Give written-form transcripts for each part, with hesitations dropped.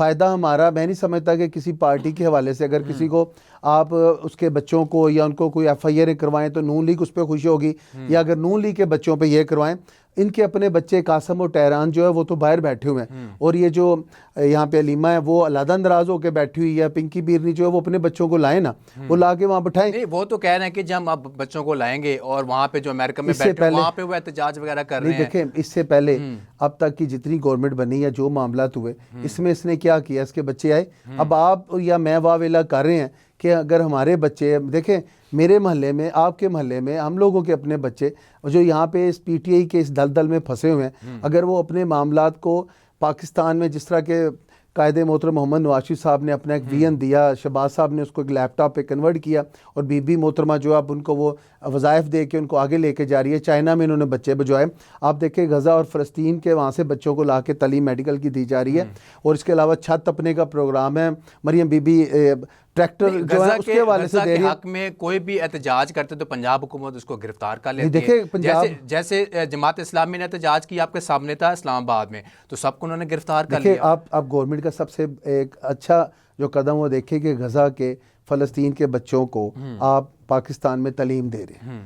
فائدہ ہمارا، میں نہیں سمجھتا کہ کسی پارٹی کے حوالے سے اگر کسی کو آپ اس کے بچوں کو یا ان کو کوئی ایف آئی آر کروائیں تو نون لیگ اس پہ خوشی ہوگی، یا اگر نون لیگ کے بچوں پہ یہ کروائیں، ان کے اپنے بچے قاسم اور ٹہران جو ہے وہ تو باہر بیٹھے ہوئے ہیں، اور یہ جو یہاں پہ علیمہ ہے وہ علیحدہ ناراض ہو کے بیٹھی ہوئی ہے، پنکی بیرنی جو ہے وہ اپنے بچوں کو لائیں نا، وہ لا کے وہاں بٹھائیں۔ نہیں وہ تو کہہ رہے ہیں کہ جب ہم اب بچوں کو لائیں گے اور وہاں پہ جو امریکہ میں بیٹھے ہیں وہاں پہ وہ احتجاج وغیرہ کر رہے ہیں۔ دیکھیں اس سے پہلے اب تک کی جتنی گورنمنٹ بنی یا جو معاملات ہوئے اس میں اس نے کیا کیا، اس کے بچے آئے، اب آپ یا میں واہ ویلا کر رہے ہیں کہ اگر ہمارے بچے، دیکھیں میرے محلے میں، آپ کے محلے میں، ہم لوگوں کے اپنے بچے جو یہاں پہ اس پی ٹی آئی کے اس دلدل میں پھنسے ہوئے ہیں، اگر وہ اپنے معاملات کو پاکستان میں جس طرح کے قائد محترم محمد نواز شریف صاحب نے اپنا ایک وی این دیا، شہباز صاحب نے اس کو ایک لیپ ٹاپ پہ کنورٹ کیا، اور بی بی محترمہ جو اب ان کو وہ وظائف دے کے ان کو آگے لے کے جا رہی ہے، چائنا میں انہوں نے بچے بھجوائے، آپ دیکھیں غزہ اور فلسطین کے وہاں سے بچوں کو لا کے تعلیم میڈیکل کی دی جا رہی ہے، اور اس کے علاوہ چھت اپنے کا پروگرام ہے، مریم بی بی ٹریکٹر جو ہے اس کے حوالے سے دے رہی ہے۔ حق میں کوئی بھی احتجاج کرتے تو پنجاب حکومت اس کو گرفتار کر لیتی دیکھیں ہے، پنجاب جیسے جماعت اسلامی نے احتجاج کیا آپ کے سامنے تھا اسلام آباد میں، تو سب کو انہوں نے گرفتار کر دیکھیں لیا۔ آپ گورنمنٹ کا سب سے ایک اچھا جو قدم وہ دیکھیں کہ غزہ کے فلسطین کے بچوں کو آپ پاکستان میں تعلیم دے رہے ہیں،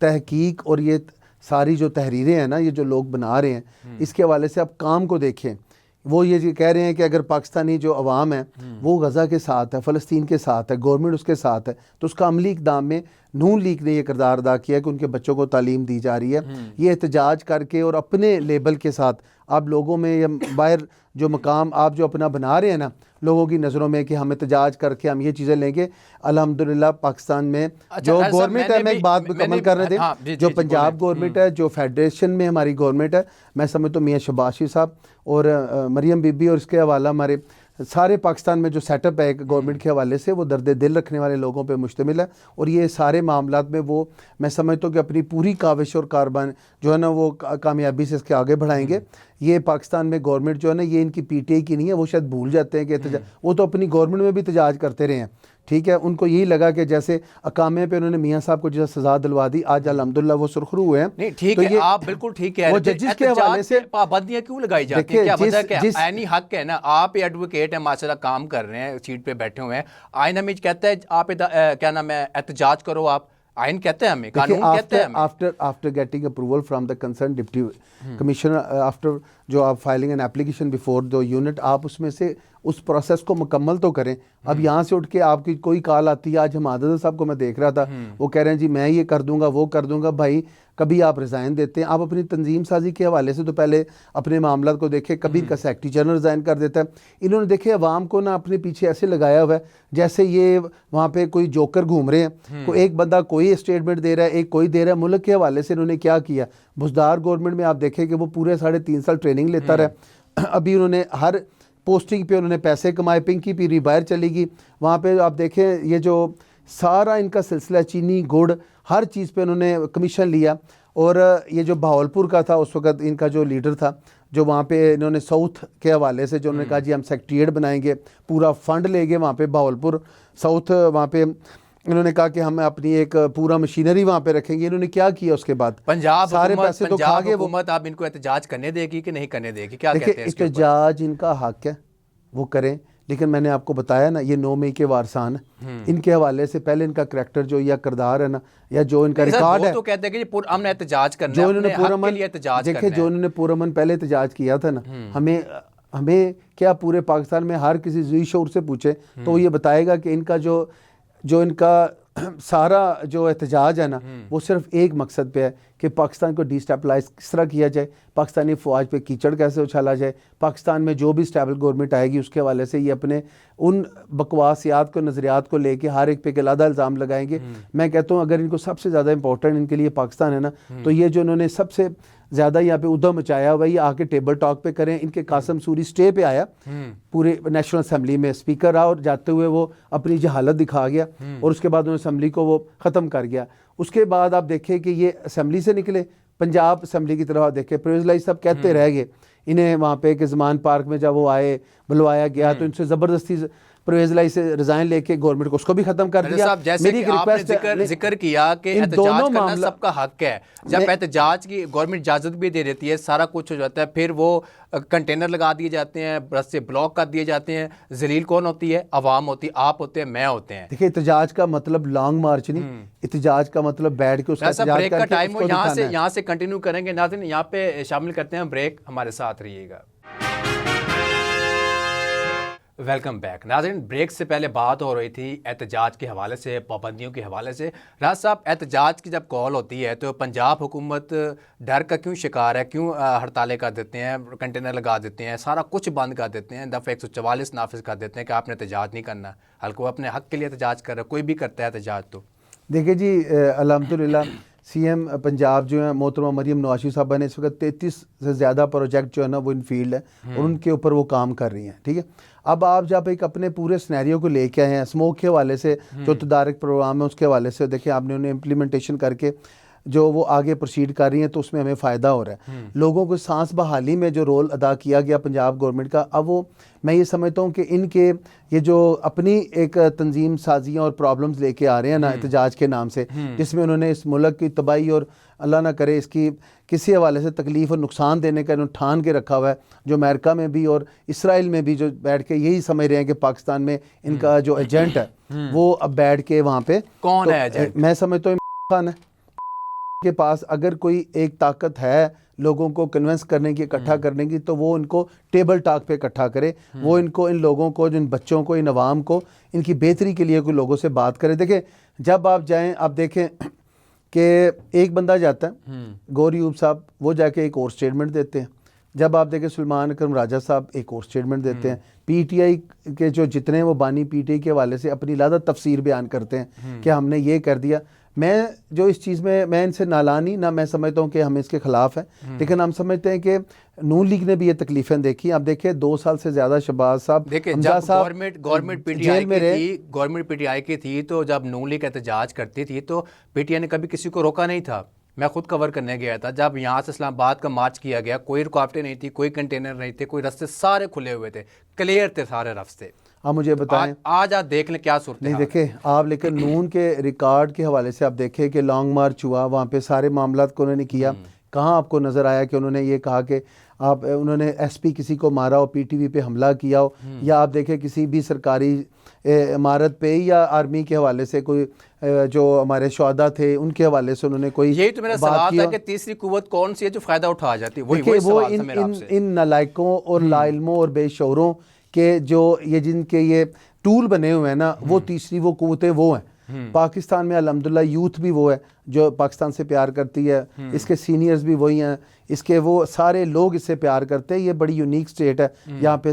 تحقیق اور یہ ساری جو تحریریں ہیں نا یہ جو لوگ بنا رہے ہیں اس کے حوالے سے آپ کام کو دیکھیں، وہ یہ کہہ رہے ہیں کہ اگر پاکستانی جو عوام ہے وہ غزہ کے ساتھ ہے، فلسطین کے ساتھ ہے، گورنمنٹ اس کے ساتھ ہے، تو اس کا عملی اقدام میں نون لیگ نے یہ کردار ادا کیا کہ ان کے بچوں کو تعلیم دی جا رہی ہے۔ یہ احتجاج کر کے اور اپنے لیبل کے ساتھ آپ لوگوں میں یا باہر جو مقام آپ جو اپنا بنا رہے ہیں نا لوگوں کی نظروں میں کہ ہم احتجاج کر کے ہم یہ چیزیں لیں گے، الحمدللہ پاکستان میں جو گورنمنٹ ہے، میں ایک بات مکمل کرنے دیں، جو پنجاب گورنمنٹ ہے، جو فیڈریشن میں ہماری گورنمنٹ ہے، میں سمجھتا ہوں میاں شہباز شریف صاحب اور مریم بی بی اور اس کے حوالہ ہمارے سارے پاکستان میں جو سیٹ اپ ہے گورنمنٹ کے حوالے سے وہ درد دل رکھنے والے لوگوں پہ مشتمل ہے، اور یہ سارے معاملات میں وہ میں سمجھتا ہوں کہ اپنی پوری کاوش اور کاربان جو ہے نا وہ کامیابی سے اس کے آگے بڑھائیں گے۔ یہ پاکستان میں گورنمنٹ جو ہے نا یہ ان کی پی ٹی آئی کی نہیں ہے، وہ شاید بھول جاتے ہیں کہ وہ تو اپنی گورنمنٹ میں بھی احتجاج کرتے رہے ہیں، ٹھیک ہے، ان کو یہی لگا کہ جیسے اقامے پہ انہوں نے میاں صاحب کو جیسا سزا دلوا دی، آج الحمدللہ وہ سرخرو ہوئے ہیں۔ نہیں ٹھیک ہے، آپ بالکل ٹھیک کہہ رہے ہیں، وہ ججز کے حوالے سے پابندیاں کیوں لگائی جاتی ہیں؟ کیا وجہ کہ عینی حق ہے نا، آپ ایڈوکیٹ ہیں ماشاءاللہ، کام کر رہے ہیں، سیٹ پہ بیٹھے ہوئے ہیں، آئین ہمیں کہتا ہے آپ کیا نام ہے احتجاج کرو، آپ آئین کہتے ہیں ہمیں، قانون کہتے ہیں ہمیں۔ after getting approval from the concerned deputy commissioner, after جو آپ filing an application before the unit، آپ اس میں سے اس پروسیس کو مکمل تو کریں۔ اب یہاں سے اٹھ کے آپ کی کوئی کال آتی ہے، آج ہم عادت صاحب کو میں دیکھ رہا تھا، وہ کہہ رہے ہیں جی میں یہ کر دوں گا وہ کر دوں گا، بھائی کبھی آپ ریزائن دیتے ہیں، آپ اپنی تنظیم سازی کے حوالے سے تو پہلے اپنے معاملات کو دیکھیں، کبھی ان کا سیکرٹری جنرل ریزائن کر دیتا ہے، انہوں نے دیکھے عوام کو نا اپنے پیچھے ایسے لگایا ہوا ہے جیسے یہ وہاں پہ کوئی جوکر گھوم رہے ہیں، کوئی ایک بندہ کوئی اسٹیٹمنٹ دے رہا ہے، ایک کوئی دے رہا ہے۔ ملک کے حوالے سے انہوں نے کیا کیا، بزدار گورنمنٹ میں آپ دیکھیں کہ وہ پورے 3.5 سال ٹریننگ لیتا رہا، ابھی انہوں نے ہر پوسٹنگ پہ انہوں نے پیسے کمائے، پنکی پیری باہر چلی گئی، وہاں پہ آپ دیکھیں یہ جو سارا ان کا سلسلہ چینی گڑ ہر چیز پہ انہوں نے کمیشن لیا، اور یہ جو بہاولپور کا تھا اس وقت ان کا جو لیڈر تھا جو وہاں پہ انہوں نے ساؤتھ کے حوالے سے جو انہوں نے کہا جی ہم سیکٹریٹ بنائیں گے، پورا فنڈ لے گے وہاں پہ بہاولپور ساؤتھ، وہاں پہ انہوں نے کہا کہ ہم اپنی ایک پورا مشینری وہاں پہ رکھیں گے، انہوں نے کیا کیا اس کے بعد پنجاب سارے پیسے تو کھا گئے۔ حکومت آپ ان کو احتجاج کرنے دے گی کہ نہیں کرنے دے گی، کیا کہتے ہیں اس کے اوپر؟ احتجاج ان کا حق ہے، وہ کریں، لیکن میں نے آپ کو بتایا نا یہ 9 مئی کے وارثان ہیں، ان کے حوالے سے پہلے ان کا کریکٹر جو یا کردار ہے نا یا جو ان کا ریکارڈ ہے، وہ تو کہتے ہیں کہ یہ پرامن احتجاج کرنا ہے، جو انہوں نے اپنے حق کے لیے احتجاج کرنا ہے۔ دیکھیں جو انہوں نے پرامن پہلے احتجاج کیا تھا نا، ہمیں کیا پورے پاکستان میں ہر کسی ذی شعور سے پوچھے تو وہ یہ بتائے گا کہ ان کا جو ان کا سارا جو احتجاج ہے نا وہ صرف ایک مقصد پہ ہے کہ پاکستان کو ڈی اسٹیبلائز کس طرح کیا جائے، پاکستانی فوج پہ کیچڑ کیسے اچھالا جائے، پاکستان میں جو بھی اسٹیبل گورنمنٹ آئے گی اس کے حوالے سے یہ اپنے ان بکواسیات کو نظریات کو لے کے ہر ایک پہ علیحدہ الزام لگائیں گے۔ میں کہتا ہوں اگر ان کو سب سے زیادہ امپورٹنٹ ان کے لیے پاکستان ہے نا تو یہ جو انہوں نے سب سے زیادہ یہاں پہ ادھم مچایا ہوا یہ آ کے ٹیبل ٹاک پہ کریں۔ ان کے قاسم سوری سٹے پہ آیا پورے نیشنل اسمبلی میں، اسپیکر رہا اور جاتے ہوئے وہ اپنی جہالت دکھا گیا اور اس کے بعد انہوں نے اسمبلی کو وہ ختم کر گیا۔ اس کے بعد آپ دیکھیں کہ یہ اسمبلی سے نکلے پنجاب اسمبلی کی طرف، آپ دیکھیں پرویز لائی صاحب کہتے رہ گئے انہیں وہاں پہ کہ زمان پارک میں جب وہ آئے بلوایا گیا تو ان سے زبردستی پرویز الہی سے ریزائن لے کے گورنمنٹ کو اس کو بھی ختم کر دیا. صاحب جیسے کہ آپ نے ذکر کیا کہ احتجاج کرنا سب کا حق ہے, جب احتجاج کی گورنمنٹ اجازت بھی دے دیتی ہے, سارا کچھ ہو جاتا ہے, پھر وہ کنٹینر لگا دیے جاتے ہیں, راستے بلاک کر دیے جاتے ہیں, ذلیل کون ہوتی ہے؟ عوام ہوتی ہے, آپ ہوتے ہیں, میں ہوتے ہیں. دیکھیں احتجاج کا مطلب لانگ مارچ نہیں, احتجاج کا مطلب بیٹھ کے اس کا احتجاج کر کے اس کو دکھانا ہے. یہاں سے کنٹینیو کریں گے. ناظرین یہاں پہ شامل کرتے ہیں بریک, ہمارے ساتھ رہیے گا. Welcome back. ناظرین بریک سے پہلے بات ہو رہی تھی احتجاج کے حوالے سے, پابندیوں کے حوالے سے. راز صاحب احتجاج کی جب کال ہوتی ہے تو پنجاب حکومت ڈر کا کیوں شکار ہے؟ کیوں ہڑتالیں کر دیتے ہیں, کنٹینر لگا دیتے ہیں, سارا کچھ بند کر دیتے ہیں, دفعہ 144 نافذ کر دیتے ہیں کہ آپ نے احتجاج نہیں کرنا, حالانکہ وہ اپنے حق کے لیے احتجاج کر رہا ہے, کوئی بھی کرتا ہے احتجاج. تو دیکھیں جی الحمدللہ سی ایم پنجاب جو ہیں محترمہ مریم نواز صاحبہ نے اس وقت 33 سے زیادہ پروجیکٹ جو ہے نا وہ ان فیلڈ ہے اور ان کے اوپر وہ کام کر رہی ہیں. ٹھیک ہے, اب آپ جب ایک اپنے پورے سنیریو کو لے کے آئے ہیں اسموک کے حوالے سے, جو تدارک پروگرام ہے اس کے حوالے سے, دیکھیں آپ نے انہیں امپلیمنٹیشن کر کے جو وہ آگے پروسیڈ کر رہی ہیں تو اس میں ہمیں فائدہ ہو رہا ہے. لوگوں کو سانس بحالی میں جو رول ادا کیا گیا پنجاب گورنمنٹ کا, اب وہ میں یہ سمجھتا ہوں کہ ان کے یہ جو اپنی ایک تنظیم سازیاں اور پرابلمز لے کے آ رہے ہیں نا احتجاج کے نام سے, جس میں انہوں نے اس ملک کی تباہی اور اللہ نہ کرے اس کی کسی حوالے سے تکلیف اور نقصان دینے کا انہوں نے ٹھان کے رکھا ہوا ہے, جو امریکہ میں بھی اور اسرائیل میں بھی جو بیٹھ کے یہی سمجھ رہے ہیں کہ پاکستان میں ان کا جو ایجنٹ ہے وہ اب بیٹھ کے وہاں پہ کون ہے ایجنٹ؟ میں سمجھتا ہوں عمران خان ہے کے پاس اگر کوئی ایک طاقت ہے لوگوں کو کنونس کرنے کی, اکٹھا کرنے کی, تو وہ ان کو ٹیبل ٹاک پہ اکٹھا کرے. وہ ان کو, ان لوگوں کو, جن بچوں کو, ان عوام کو, ان کی بہتری کے لیے کوئی لوگوں سے بات کرے. دیکھیں جب آپ جائیں آپ دیکھیں کہ ایک بندہ جاتا ہے گور ایوب صاحب, وہ جا کے ایک اور سٹیٹمنٹ دیتے ہیں. جب آپ دیکھیں سلمان اکرم راجہ صاحب ایک اور سٹیٹمنٹ دیتے ہیں. پی ٹی آئی کے جو جتنے وہ بانی پی ٹی آئی کے حوالے سے اپنی علیحدہ تفسیر بیان کرتے ہیں کہ ہم نے یہ کر دیا. میں جو اس چیز میں ان سے نالانی نہ میں سمجھتا ہوں کہ ہم اس کے خلاف ہیں, لیکن ہم سمجھتے ہیں کہ نون لیگ نے بھی یہ تکلیفیں دیکھی. آپ دیکھیں 2 سال سے زیادہ شہباز صاحب, جب گورنمنٹ پی ٹی آئی کی تھی تو جب نون لیگ احتجاج کرتی تھی تو پی ٹی آئی نے کبھی کسی کو روکا نہیں تھا. میں خود کور کرنے گیا تھا, جب یہاں سے اسلام آباد کا مارچ کیا گیا, کوئی رکاوٹیں نہیں تھی, کوئی کنٹینر نہیں تھے, کوئی راستے سارے کھلے ہوئے تھے, کلیئر تھے سارے راستے. آپ مجھے بتائیں آج آپ دیکھ لیں کیا صورت ہے. نہیں دیکھیں آپ, لیکن نون کے ریکارڈ کے حوالے سے آپ دیکھیں کہ لانگ مارچ ہوا, وہاں پہ سارے معاملات کو انہوں نے کیا. کہاں آپ کو نظر آیا کہ انہوں نے یہ کہا کہ انہوں نے ایس پی کسی کو مارا ہو, پی ٹی وی پہ حملہ کیا ہو, یا آپ دیکھیں کسی بھی سرکاری عمارت پہ یا آرمی کے حوالے سے کوئی جو ہمارے شہداء تھے ان کے حوالے سے انہوں نے کوئی یہی تو میرا سوال تھا کہ تیسری قوت کون سی ہے جو فائدہ اٹھا جاتی ہے. وہ ان نالائقوں اور لا علموں اور بے شعوروں کے جو یہ جن کے یہ ٹول بنے ہوئے ہیں نا, وہ تیسری وہ قوتیں وہ ہیں. پاکستان میں الحمدللہ یوتھ بھی وہ ہے جو پاکستان سے پیار کرتی ہے, اس کے سینئرز بھی وہی ہیں, اس کے وہ سارے لوگ اس سے پیار کرتے ہیں. یہ بڑی یونیک سٹیٹ ہے, یہاں پہ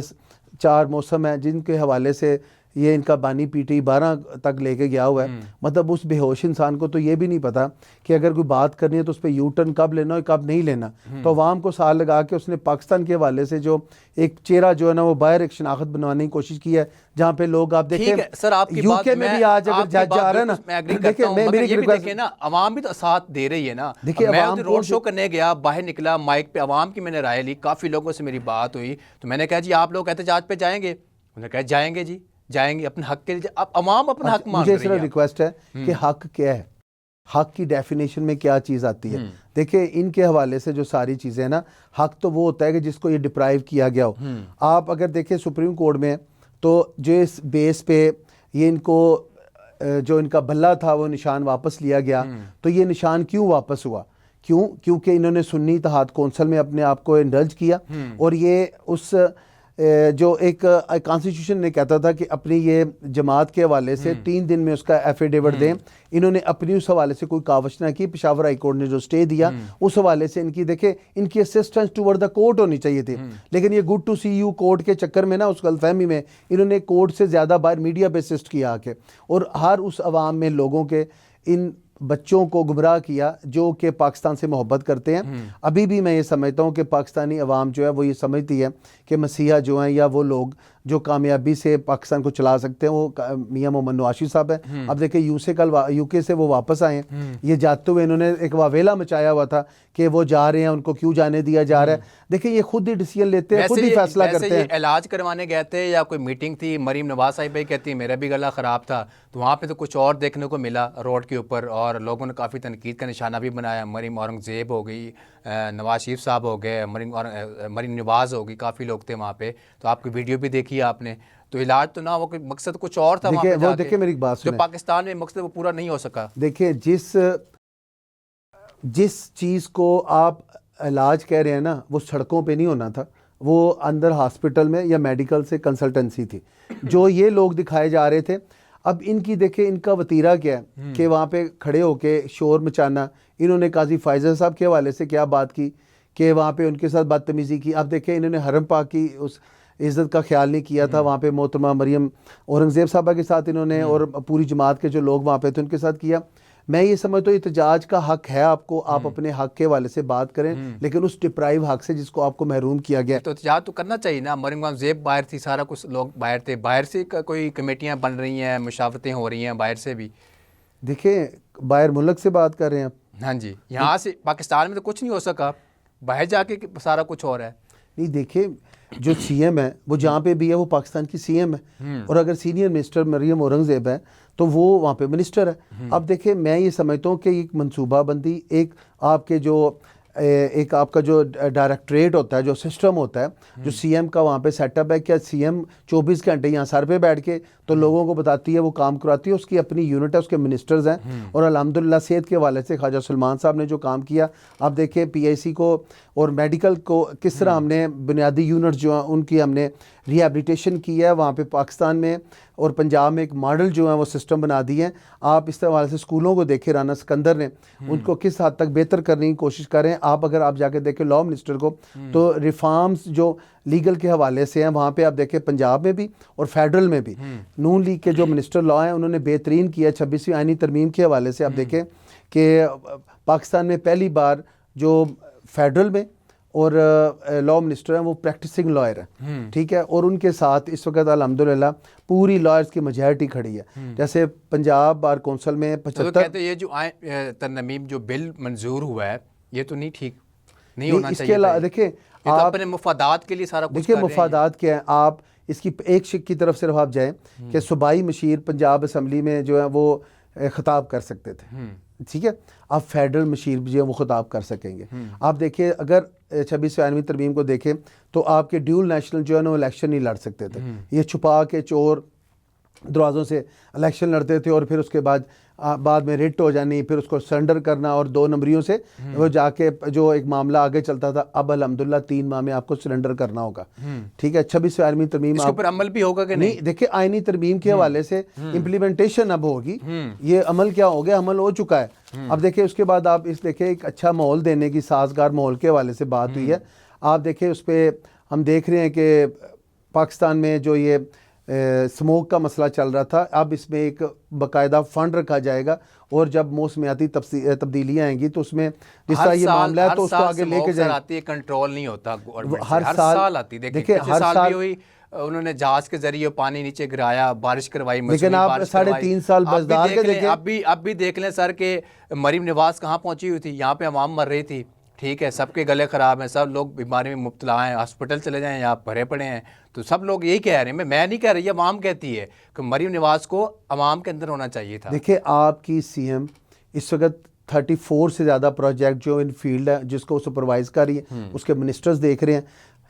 4 موسم ہیں جن کے حوالے سے یہ ان کا بانی پی ٹی 12 تک لے کے گیا ہوا ہے. مطلب اس بے ہوش انسان کو تو یہ بھی نہیں پتا کہ اگر کوئی بات کرنی ہے تو اس پہ یو ٹرن کب لینا ہے کب نہیں لینا. تو عوام کو سال لگا کے اس نے پاکستان کے حوالے سے جو ایک چہرہ جو ہے نا وہ باہر ایک شناخت بنوانے کی کوشش کی ہے, جہاں پہ لوگ آپ دیکھیں یو کے میں بھی آج اگر جج جا رہا ہے نا, دیکھیں میں میری ریکویسٹ نا, عوام بھی تو ساتھ دے رہی ہے نا. میں روڈ شو کرنے گیا, باہر نکلا, مائک پہ عوام کی میں نے رائے لی, کافی لوگوں سے میری بات ہوئی, تو میں نے کہا جی آپ لوگ احتجاج پہ جائیں گے؟ انہوں نے کہا جائیں گے جی, جائیں گے اپنے حق کے لیے. اب عوام اپنا حق مانگ رہی ہے. مجھے صرف ریکویسٹ ہے کہ حق کیا ہے, حق کی ڈیفینیشن میں کیا چیز آتی ہے. دیکھیں ان کے حوالے سے جو ساری چیزیں ہیں نا, حق تو وہ ہوتا ہے کہ جس کو یہ ڈپرائیو کیا گیا ہو. آپ اگر دیکھیں سپریم کورٹ میں تو جو اس بیس پہ یہ ان کو جو ان کا بلہ تھا وہ نشان واپس لیا گیا, تو یہ نشان کیوں واپس ہوا؟ کیونکہ انہوں نے سنی اتحاد کونسل میں اپنے آپ کو انڈلج کیا, اور یہ اس جو ایک کانسٹیٹیوشن نے کہتا تھا کہ اپنی یہ جماعت کے حوالے سے 3 دن میں اس کا ایفیڈیوٹ دیں. انہوں نے اپنی اس حوالے سے کوئی کاوش نہ کی. پشاور ہائی کورٹ نے جو سٹے دیا اس حوالے سے ان کی دیکھیں ان کی اسسٹنس ٹوورڈ دا کورٹ ہونی چاہیے تھی, لیکن یہ good to see you court کے چکر میں نا, اس غلط فہمی میں انہوں نے کورٹ سے زیادہ باہر میڈیا پہ اسسٹ کیا آ کے, اور ہر اس عوام میں لوگوں کے ان بچوں کو گمراہ کیا جو کہ پاکستان سے محبت کرتے ہیں. ابھی بھی میں یہ سمجھتا ہوں کہ پاکستانی عوام جو ہے وہ یہ سمجھتی ہے کہ مسیحا جو ہیں یا وہ لوگ جو کامیابی سے پاکستان کو چلا سکتے ہیں وہ میاں محمد نواز شریف صاحب ہیں. اب دیکھیں یو کے سے وہ واپس آئے ہیں, یہ جاتے ہوئے انہوں نے ایک واویلا مچایا ہوا تھا کہ وہ جا رہے ہیں, ان کو کیوں جانے دیا جا رہا ہے. دیکھیں یہ خود ہی ڈیسیجن لیتے ہیں, خود ہی فیصلہ کرتے ہیں. علاج کروانے گئے تھے یا کوئی میٹنگ تھی؟ مریم نواز صاحب کہتی ہے میرا بھی گلا خراب تھا, تو وہاں پہ تو کچھ اور دیکھنے کو ملا روڈ کے اوپر, اور لوگوں نے کافی تنقید کا نشانہ بھی بنایا. مریم اورنگزیب ہو گئی, نواز شریف صاحب ہو گئے, مریم نواز ہو گئی, کافی لوگ تھے وہاں پہ. تو آپ کی ویڈیو بھی دیکھی آپ نے. تو علاج تو نہ ہو, مقصد کچھ اور تھا وہاں پہ. دیکھیں میری بات جو پاکستان میں مقصد وہ پورا نہیں ہو سکا. دیکھیں جس چیز کو آپ علاج کہہ رہے ہیں نا, وہ سڑکوں پہ نہیں ہونا تھا, وہ اندر ہاسپٹل میں یا میڈیکل سے کنسلٹنسی تھی جو یہ لوگ دکھائے جا رہے تھے. اب ان کی دیکھیں ان کا وتیرہ کیا ہے کہ وہاں پہ کھڑے ہو کے شور مچانا. انہوں نے قاضی فائزہ صاحب کے حوالے سے کیا بات کی کہ وہاں پہ ان کے ساتھ بدتمیزی کی. اب دیکھیں انہوں نے حرم پاک کی اس عزت کا خیال نہیں کیا تھا, وہاں پہ محترمہ مریم اورنگزیب صاحبہ کے ساتھ انہوں نے اور پوری جماعت کے جو لوگ وہاں پہ تھے ان کے ساتھ کیا. میں یہ سمجھتا ہوں احتجاج کا حق ہے آپ کو, آپ اپنے حق کے حوالے سے بات کریں, لیکن اس ڈپرائیو حق سے جس کو آپ کو محروم کیا گیا. تو احتجاج تو کرنا چاہیے نا. مریم اورنگزیب باہر تھی, سارا کچھ لوگ باہر تھے, باہر سے کوئی کمیٹیاں بن رہی ہیں, مشاورتیں ہو رہی ہیں باہر سے بھی. دیکھیں باہر ملک سے بات کر رہے ہیں آپ. ہاں جی, یہاں سے پاکستان میں تو کچھ نہیں ہو سکا, باہر جا کے سارا کچھ ہو رہا ہے. نہیں دیکھیں جو سی ایم ہے وہ جہاں پہ بھی ہے وہ پاکستان کی سی ایم ہے, اور اگر سینئر منسٹر مریم اورنگزیب ہے تو وہ وہاں پہ منسٹر ہے. اب دیکھیں میں یہ سمجھتا ہوں کہ ایک منصوبہ بندی, ایک آپ کے جو ایک آپ کا جو ڈائریکٹریٹ ہوتا ہے, جو سسٹم ہوتا ہے, جو سی ایم کا وہاں پہ سیٹ اپ ہے, کیا سی ایم 24 گھنٹے یہاں سر پہ بیٹھ کے تو لوگوں کو بتاتی ہے, وہ کام کراتی ہے, اس کی اپنی یونٹ ہے, اس کے منسٹرز ہیں. اور الحمدللہ صحت کے حوالے سے خواجہ سلمان صاحب نے جو کام کیا, آپ دیکھیں پی آئی سی کو اور میڈیکل کو کس طرح ہم نے بنیادی یونٹ جو ہیں ان کی ہم نے ریہیبلیٹیشن کی ہے وہاں پہ پاکستان میں اور پنجاب میں. ایک ماڈل جو ہے وہ سسٹم بنا دی ہے. آپ اس حوالے سے اسکولوں کو دیکھیں, رانا سکندر نے ان کو کس حد تک بہتر کرنے کی کوشش کر رہے ہیں. آپ اگر آپ جا کے دیکھیں لاء منسٹر کو, تو ریفارمز جو لیگل کے حوالے سے ہیں وہاں پہ آپ دیکھیں پنجاب میں بھی اور فیڈرل میں بھی نون لیگ کے جو منسٹر لاء ہیں انہوں نے بہترین کیا. 26ویں آئینی ترمیم کے حوالے سے آپ دیکھیں کہ پاکستان میں پہلی بار جو فیڈرل میں اور لاء منسٹر ہیں وہ پریکٹسنگ لائر ہیں, ٹھیک ہے, اور ان کے ساتھ اس وقت الحمدللہ پوری لائرز کی میجارٹی کھڑی ہے. جیسے پنجاب بار کونسل میں 75 کہتے ہیں یہ جو ترمیم جو بل منظور ہوا ہے یہ تو نہیں ٹھیک نہیں ہونا چاہیے. اس کے علاوہ دیکھیں آپ اپنے مفادات کے لیے سارا کچھ دیکھیں مفادات کیا ہیں. آپ اس کی ایک شک کی طرف صرف آپ جائیں کہ صوبائی مشیر پنجاب اسمبلی میں جو ہے وہ خطاب کر سکتے تھے, ٹھیک ہے, آپ فیڈرل مشیر جو ہے وہ خطاب کر سکیں گے. آپ دیکھیں اگر 26ویں آئینی ترمیم کو دیکھیں تو آپ کے ڈیول نیشنل جو ہے نا وہ الیکشن نہیں لڑ سکتے تھے. یہ چھپا کے چور دروازوں سے الیکشن لڑتے تھے, اور پھر اس کے بعد میں ریٹ ہو جانی, پھر اس کو سرنڈر کرنا, اور 2 نمبریوں سے وہ جا کے جو ایک معاملہ آگے چلتا تھا. اب الحمدللہ 3 ماہ میں آپ کو سرنڈر کرنا ہوگا, ٹھیک ہے. 26ویں آئینی ترمیم اس پر عمل بھی ہوگا کہ نہیں؟ دیکھیں آئینی ترمیم کے حوالے سے امپلیمنٹیشن اب ہوگی. یہ عمل کیا ہو گیا, عمل ہو چکا ہے. اب دیکھیں اس کے بعد آپ اس دیکھیں ایک اچھا ماحول دینے کی سازگار ماحول کے حوالے سے بات ہوئی ہے. آپ دیکھیں اس پہ ہم دیکھ رہے ہیں کہ پاکستان میں جو یہ سموک کا مسئلہ چل رہا تھا, اب اس میں ایک باقاعدہ فنڈ رکھا جائے گا, اور جب موسمیاتی تبدیلیاں آئیں گی تو اس میں جس طرح یہ معاملہ ہے تو اس کو آگے لے کے جائیں. کنٹرول نہیں ہوتا, ہر سال آتی. دیکھیں ہر سال بھی ہوئی, انہوں نے جہاز کے ذریعے پانی نیچے گرایا, بارش کروائی, لیکن آپ 3.5 سال بزدار کے دیکھیں. اب بھی دیکھ لیں سر کہ مریم نواز کہاں پہنچی ہوئی تھی, یہاں پہ عوام مر رہی تھی, ٹھیک ہے, سب کے گلے خراب ہیں, سب لوگ بیماری میں مبتلا ہیں, ہاسپٹل چلے جائیں یا بھرے پڑے ہیں. تو سب لوگ یہی کہہ رہے ہیں, میں نہیں کہہ رہی, عوام کہتی ہے کہ مریم نواز کو عوام کے اندر ہونا چاہیے تھا. دیکھیں آپ کی سی ایم اس وقت 34 سے زیادہ پروجیکٹ جو ان فیلڈ ہے جس کو سپروائز کر رہی ہے, اس کے منسٹرز دیکھ رہے ہیں.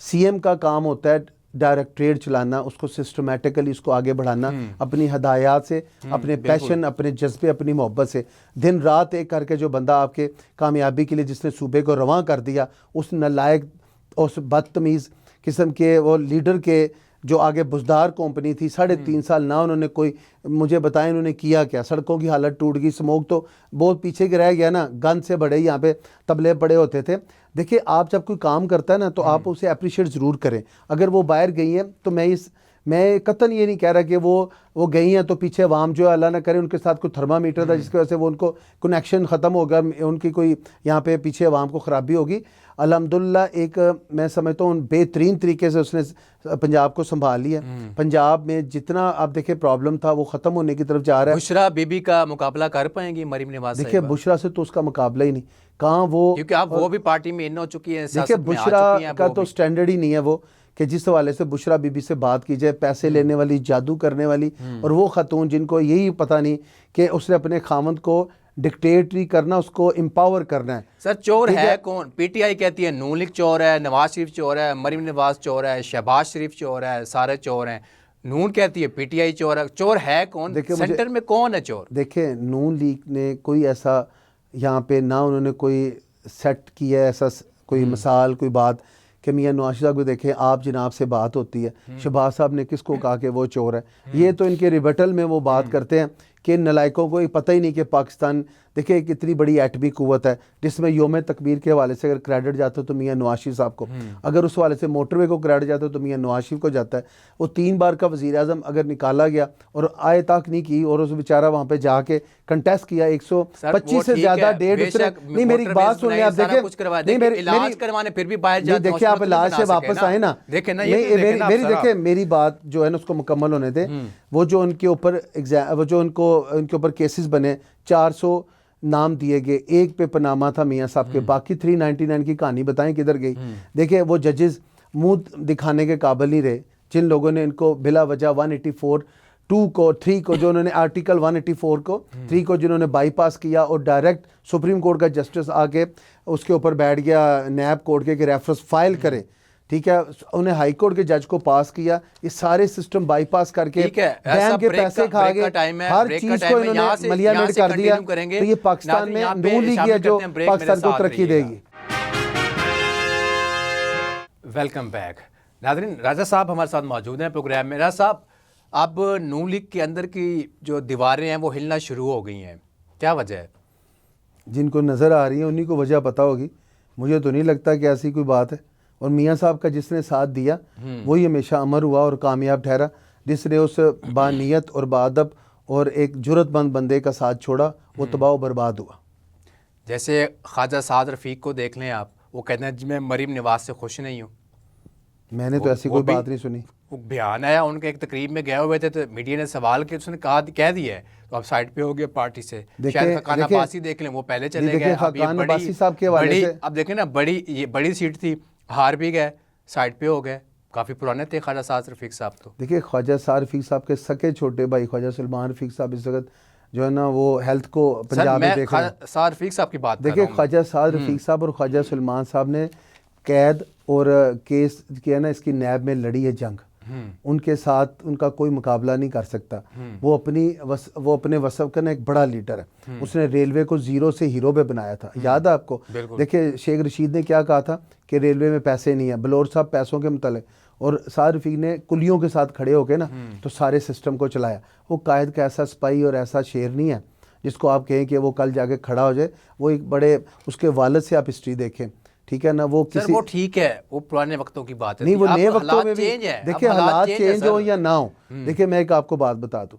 سی ایم کا کام ہوتا ہے ڈائریکٹریٹ چلانا, اس کو سسٹمیٹیکلی اس کو آگے بڑھانا, اپنی ہدایات سے, اپنے پیشن, اپنے جذبے, اپنی محبت سے, دن رات ایک کر کے جو بندہ آپ کے کامیابی کے لیے جس نے صوبے کو رواں کر دیا, اس نالائق اس بدتمیز قسم کے وہ لیڈر کے جو آگے بزدار کمپنی تھی, 3.5 سال نہ انہوں نے کوئی مجھے بتائیں انہوں نے کیا کیا. سڑکوں کی حالت ٹوٹ گئی, سموک تو بہت پیچھے کے رہ گیا نا, گند سے بڑے یہاں پہ تبلے پڑے ہوتے تھے. دیکھیں آپ جب کوئی کام کرتا ہے نا تو آپ اسے اپریشیٹ ضرور کریں. اگر وہ باہر گئی ہیں تو میں میں قطعاً یہ نہیں کہہ رہا کہ وہ گئی ہیں تو پیچھے عوام جو ہے اللہ نہ کرے ان کے ساتھ کوئی تھرمامیٹر تھا جس کی وجہ سے وہ ان کو کنیکشن ختم ہو گیا, ان کی کوئی یہاں پہ پیچھے عوام کو خرابی ہوگی. الحمدللہ ایک میں سمجھتا ہوں بہترین طریقے سے اس نے پنجاب کو سنبھال لیا. پنجاب میں جتنا آپ دیکھیں پرابلم تھا وہ ختم ہونے کی طرف جا رہا ہے. بشرا بی بی کا مقابلہ کر پائیں گی مریم نواز دیکھیں صاحبہ؟ بشرا سے تو اس کا مقابلہ ہی نہیں, کہاں وہ, کیونکہ اب وہ بھی پارٹی میں ان ہو چکی ہیں, دیکھیں سیاست میں آ بشرا چکی ہیں کا تو سٹینڈرڈ ہی نہیں ہے وہ کہ جس حوالے سے بشرا بی بی سے بات کی جائے, پیسے لینے والی, جادو کرنے والی, اور وہ خاتون جن کو یہی پتہ نہیں کہ اس نے اپنے خامند کو ڈکٹیٹری کرنا, اس کو امپاور کرنا ہے. سر چور ہے کون؟ پی ٹی آئی کہتی ہے نون لیگ چور ہے, نواز شریف چور ہے, مریم نواز چور ہے, شہباز شریف چور ہے, سارے چور ہیں. نون کہتی ہے پی ٹی آئی چور ہے. چور ہے کون؟ سینٹر میں کون ہے چور؟ دیکھیں نون لیگ نے کوئی ایسا یہاں پہ نہ انہوں نے کوئی سیٹ کیا ہے ایسا کوئی مثال, کوئی بات کہ میاں نواز صاحب کو دیکھیں آپ جناب سے بات ہوتی ہے, شہباز صاحب نے کس کو کہا کہ وہ چور ہے؟ یہ تو ان کے ریبٹل میں وہ بات کرتے ہیں کہ نلائکوں کو پتہ ہی نہیں کہ پاکستان دیکھیں ایک اتنی بڑی ایٹمی قوت ہے جس میں یوم تکبیر کے حوالے سے اگر کریڈٹ جاتا ہے تو میاں نواز شریف صاحب کو, اگر اس حوالے سے موٹر وے کو کریڈٹ جاتا ہے تو میاں نواز شریف کو جاتا ہے. وہ 3 بار کا وزیر اعظم اگر نکالا گیا اور آئے تک نہیں کی, اور اس بیچارہ وہاں پہ جا کے کنٹیسٹ کیا 125 سے زیادہ ڈیٹ اس نے, نہیں میری بات سن لیں آپ, دیکھیں علاج کروانے پھر بھی باہر جاتے ہیں, دیکھیں آپ علاج سے واپس آئے نا, میری دیکھیں میری بات جو ہے نا اس کو مکمل ہونے دیں. وہ جو ان کے اوپر وہ جو ان کے اوپر کیسز بنے, 400 نام دیے گئے, ایک پہ پناما تھا میاں صاحب کے, باقی 399 کی کہانی بتائیں کدھر گئی. دیکھیں وہ ججز منہ دکھانے کے قابل نہیں رہے جن لوگوں نے ان کو بلا وجہ 184 2 کو 3 کو جو انہوں نے آرٹیکل 184 کو 3 کو جنہوں نے بائی پاس کیا اور ڈائریکٹ سپریم کورٹ کا جسٹس آ کے اس کے اوپر بیٹھ گیا نیب کورٹ کے کہ ریفرنس فائل کرے, ٹھیک ہے, انہیں ہائی کورٹ کے جج کو پاس کیا, یہ سارے سسٹم بائی پاس کر کے بینک کے پیسے کھا گئے, ہر چیز کو انہوں نے ملیامیٹ کر دیا. تو یہ پاکستان میں نون لیگ ہے جو پاکستان کو ترقی دے گی. ویلکم بیک ناظرین, راجہ صاحب ہمارے ساتھ موجود ہیں پروگرام میں. راجہ صاحب اب نون لیگ کے اندر کی جو دیواریں ہیں وہ ہلنا شروع ہو گئی ہیں, کیا وجہ ہے؟ جن کو نظر آ رہی ہیں انہی کو وجہ پتہ ہوگی, مجھے تو نہیں لگتا کہ ایسی کوئی بات ہے. اور میاں صاحب کا جس نے ساتھ دیا وہی ہمیشہ امر ہوا اور کامیاب ٹھہرا, جس نے اس بانیت اور بادب اور ایک جرت مند بندے کا ساتھ چھوڑا وہ تباہ و برباد ہوا. جیسے خواجہ سعد رفیق کو دیکھ لیں آپ, وہ کہتے ہیں میں مریم نواز سے خوش نہیں ہوں. میں نے تو ایسی کوئی بات نہیں سنی. وہ بیان آیا ان کے ایک تقریب میں گئے ہوئے تھے تو میڈیا نے سوال کیا, اس نے کہہ دیا ہے تو اب سائڈ پہ ہو گئے پارٹی سے. شاید خاقان عباسی دیکھ لیں, وہ پہلے چلے گئے. خاقان عباسی صاحب کے حوالے سے اب دیکھیں نا, بڑی سیٹ تھی, ہار بھی گئے, سائڈ پہ ہو گئے. کافی پرانے تھے خواجہ سعد رفیق صاحب. تو دیکھیں خواجہ سعد رفیق صاحب کے سکے چھوٹے بھائی خواجہ سلمان رفیق صاحب اس وقت جو ہے نا وہ ہیلتھ کو پنجاب میں دیکھ رہے ہیں. خواجہ سعد رفیق صاحب کی بات دیکھیں خواجہ سعد رفیق صاحب اور خواجہ سلمان صاحب نے قید اور کیس کیا نا, اس کی نیب میں لڑی ہے جنگ. ان کے ساتھ ان کا کوئی مقابلہ نہیں کر سکتا. وہ اپنے وصف کا نا ایک بڑا لیڈر ہے. اس نے ریلوے کو زیرو سے ہیرو پہ بنایا تھا, یاد ہے آپ کو؟ دیکھیں شیخ رشید نے کیا کہا تھا کہ ریلوے میں پیسے نہیں ہیں, بلور صاحب پیسوں کے متعلق, اور سعد رفیق نے کلیوں کے ساتھ کھڑے ہو کے نا تو سارے سسٹم کو چلایا. وہ قائد کا ایسا سپاہی اور ایسا شیر نہیں ہے جس کو آپ کہیں کہ وہ کل جا کے کھڑا ہو جائے. وہ ایک بڑے, اس کے والد سے آپ ہسٹری دیکھیں, ٹھیک ہے نا, وہ کسی وہ ٹھیک ہے, وہ پرانے وقتوں کی بات ہے. نہیں, وہ نئے وقتوں میں بھی دیکھیں حالات چینج ہوں یا نہ ہوں. دیکھیں میں ایک آپ کو بات بتا دوں,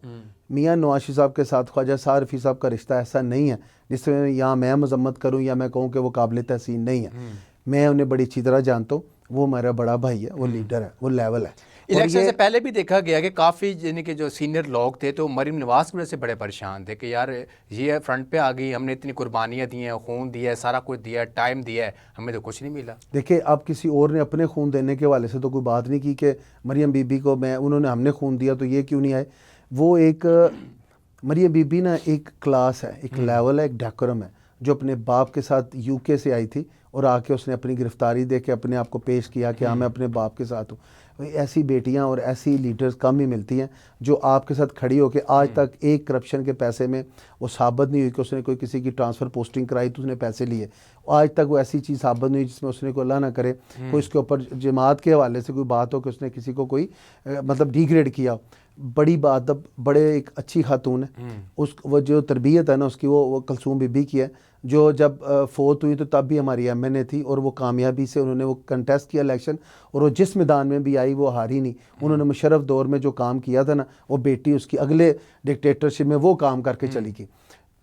میاں نواز شریف صاحب کے ساتھ خواجہ سعد رفیق صاحب کا رشتہ ایسا نہیں ہے جس میں یہاں میں مذمت کروں یا میں کہوں کہ وہ قابل تحسین نہیں ہے. میں انہیں بڑی اچھی طرح جانتا ہوں, وہ میرا بڑا بھائی ہے, وہ لیڈر ہے, وہ لیول ہے. الیکشن سے پہلے بھی دیکھا گیا کہ کافی یعنی کہ جو سینئر لوگ تھے تو مریم نواز کی وجہ سے بڑے پریشان تھے کہ یار یہ فرنٹ پہ آ گئی, ہم نے اتنی قربانیاں دی ہیں, خون دیا ہے, سارا کچھ دیا ہے, ٹائم دیا ہے, ہمیں تو کچھ نہیں ملا. دیکھیں اب کسی اور نے اپنے خون دینے کے حوالے سے تو کوئی بات نہیں کی کہ مریم بی بی کو ہم نے خون دیا تو یہ کیوں نہیں آئے. وہ ایک مریم بی بی نا ایک کلاس ہے, ایک لیول ہے, ایک ڈیکورم ہے, جو اپنے باپ کے ساتھ یو کے سے آئی تھی اور آ کے اس نے اپنی گرفتاری دے کے اپنے آپ کو پیش کیا کہ ہاں میں اپنے باپ کے ساتھ ہوں. ایسی بیٹیاں اور ایسی لیڈرز کم ہی ملتی ہیں جو آپ کے ساتھ کھڑی ہو کے آج تک ایک کرپشن کے پیسے میں وہ ثابت نہیں ہوئی کہ اس نے کوئی کسی کی ٹرانسفر پوسٹنگ کرائی تو اس نے پیسے لیے. آج تک وہ ایسی چیز ثابت نہیں ہوئی جس میں اس نے کوئی اللہ نہ کرے کوئی اس کے اوپر جماعت کے حوالے سے کوئی بات ہو کہ اس نے کسی کو کوئی مطلب ڈیگریڈ کیا ہو. بڑی بادب, بڑے ایک اچھی خاتون ہے. وہ جو تربیت ہے نا اس کی, وہ کلثوم بی بی کی ہے, جو جب فوت ہوئی تو تب بھی ہماری ایم این اے تھی اور وہ کامیابی سے انہوں نے وہ کنٹیسٹ کیا الیکشن, اور وہ جس میدان میں بھی آئی وہ ہاری نہیں. انہوں نے مشرف دور میں جو کام کیا تھا نا, وہ بیٹی اس کی اگلے ڈکٹیٹرشپ میں وہ کام کر کے چلی گئی.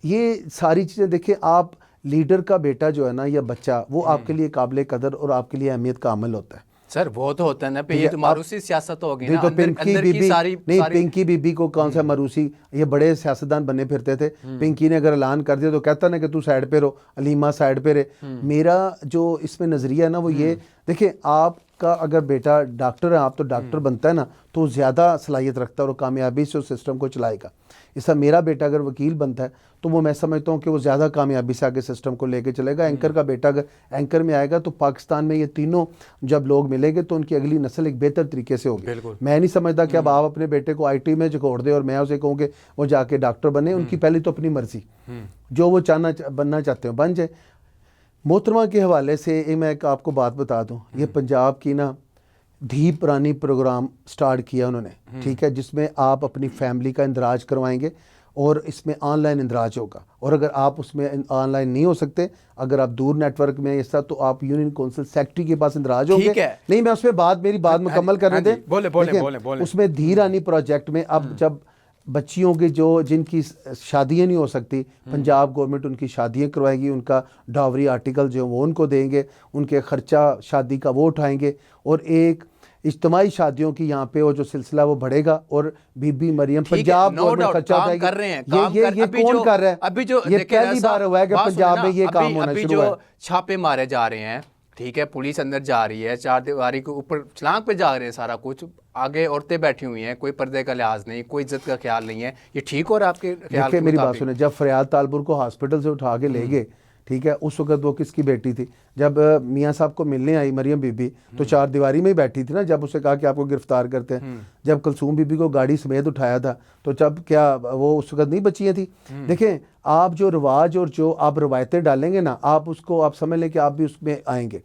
یہ ساری چیزیں دیکھیں, آپ لیڈر کا بیٹا جو ہے نا یا بچہ, وہ آپ کے لیے قابل قدر اور آپ کے لیے اہمیت کا عمل ہوتا ہے. سر وہ تو ہوتا ہے نا, پہ یہ تو ماروسی سیاست ہوگی نا, تو اندر کی ساری نہیں, پنکی بی بی کو کون سا مروسی, یہ بڑے سیاستدان بنے پھرتے تھے. پنکی نے اگر اعلان کر دیا تو کہتا نا کہ تو سائڈ پہ رہو, علیمہ سائڈ پہ رہے. میرا جو اس میں نظریہ ہے نا وہ یہ دیکھیں, آپ کا اگر بیٹا ڈاکٹر ہے, آپ تو ڈاکٹر بنتا ہے نا, تو زیادہ صلاحیت رکھتا ہے اور کامیابی سے اس سسٹم کو چلائے گا. اس طرح میرا بیٹا اگر وکیل بنتا ہے تو وہ میں سمجھتا ہوں کہ وہ زیادہ کامیابی سے آگے سسٹم کو لے کے چلے گا. اینکر کا بیٹا اگر اینکر میں آئے گا تو پاکستان میں یہ تینوں جب لوگ ملیں گے تو ان کی اگلی نسل ایک بہتر طریقے سے ہوگی. میں نہیں سمجھتا کہ اب آپ اپنے بیٹے کو آئی ٹی میں جھکوڑ دیں اور میں اسے کہوں کہ وہ جا کے ڈاکٹر بنے. ان کی پہلی تو اپنی مرضی, جو وہ بننا چاہتے ہیں بن جائے. محترمہ کے حوالے سے میں ایک آپ کو بات بتا دوں, یہ پنجاب کی نا دھی پرانی پروگرام سٹارٹ کیا انہوں نے, ٹھیک ہے, جس میں آپ اپنی فیملی کا اندراج کروائیں گے اور اس میں آن لائن اندراج ہوگا. اور اگر آپ اس میں آن لائن نہیں ہو سکتے, اگر آپ دور نیٹ ورک میں اس طرح, تو آپ یونین کونسل سیکٹری کے پاس اندراج ہوں گے. نہیں, میں اس میں میری بات مکمل کرنے دیں. اس میں دھی رانی پروجیکٹ میں اب جب بچیوں کے جن کی شادیاں نہیں ہو سکتی, پنجاب گورنمنٹ ان کی شادیاں کروائے گی, ان کا ڈاوری آرٹیکل جو وہ ان کو دیں گے, ان کے خرچہ شادی کا وہ اٹھائیں گے, اور ایک اجتماعی شادیوں کی یہاں پہ وہ جو سلسلہ وہ بڑھے گا. اور بی بی مریم پنجاب گورنمنٹ خرچہ اٹھائے گی. یہ کون کر رہا ہے؟ ابھی جو یہ پہلی بار ہوا ہے کہ پنجاب میں یہ کام ہونا شروع ہوا ہے. چھاپے مارے جا رہے ہیں, ٹھیک ہے, پولیس اندر جا رہی ہے, چار دیواری کے اوپر چھلانگ پہ جا رہے ہیں سارا کچھ, آگے عورتیں بیٹھی ہوئی ہیں, کوئی پردے کا لحاظ نہیں, کوئی عزت کا خیال نہیں ہے. یہ ٹھیک ہو رہا ہے آپ کے خیال کے مطابق؟ میری بات سنیں, جب فریاد تالپور کو ہاسپٹل سے اٹھا کے لے گئے, ٹھیک ہے, اس وقت وہ کس کی بیٹی تھی؟ جب میاں صاحب کو ملنے آئی مریم بی بی تو چار دیواری میں ہی بیٹھی تھی نا, جب اسے کہا کہ آپ کو گرفتار کرتے ہیں. جب کلثوم بی بی کو گاڑی سمیت اٹھایا تھا تو جب کیا وہ اس وقت نہیں بچی تھی؟ دیکھیں, آپ جو رواج اور جو آپ روایتیں ڈالیں گے نا, آپ اس کو آپ سمجھ لیں کہ آپ بھی اس میں آئیں گے.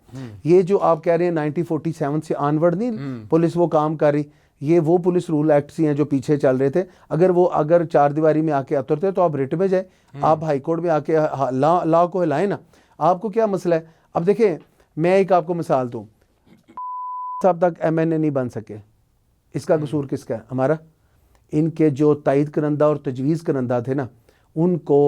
یہ جو آپ کہہ رہے ہیں 1947 سے آنورڈ نہیں پولیس وہ کام کر رہی, یہ وہ پولیس رول ایکٹس ہیں جو پیچھے چل رہے تھے. اگر چار دیواری میں آ کے اترتے تو آپ ریٹ میں جائیں, آپ ہائی کورٹ میں آ کے لا کو ہلائیں نا, آپ کو کیا مسئلہ ہے؟ اب دیکھیں, میں ایک آپ کو مثال دوں, صاحب تک ایم این اے نہیں بن سکے, اس کا قصور کس کا ہے؟ ہمارا. ان کے جو تائید کنندہ اور تجویز کنندہ تھے نا, ان کو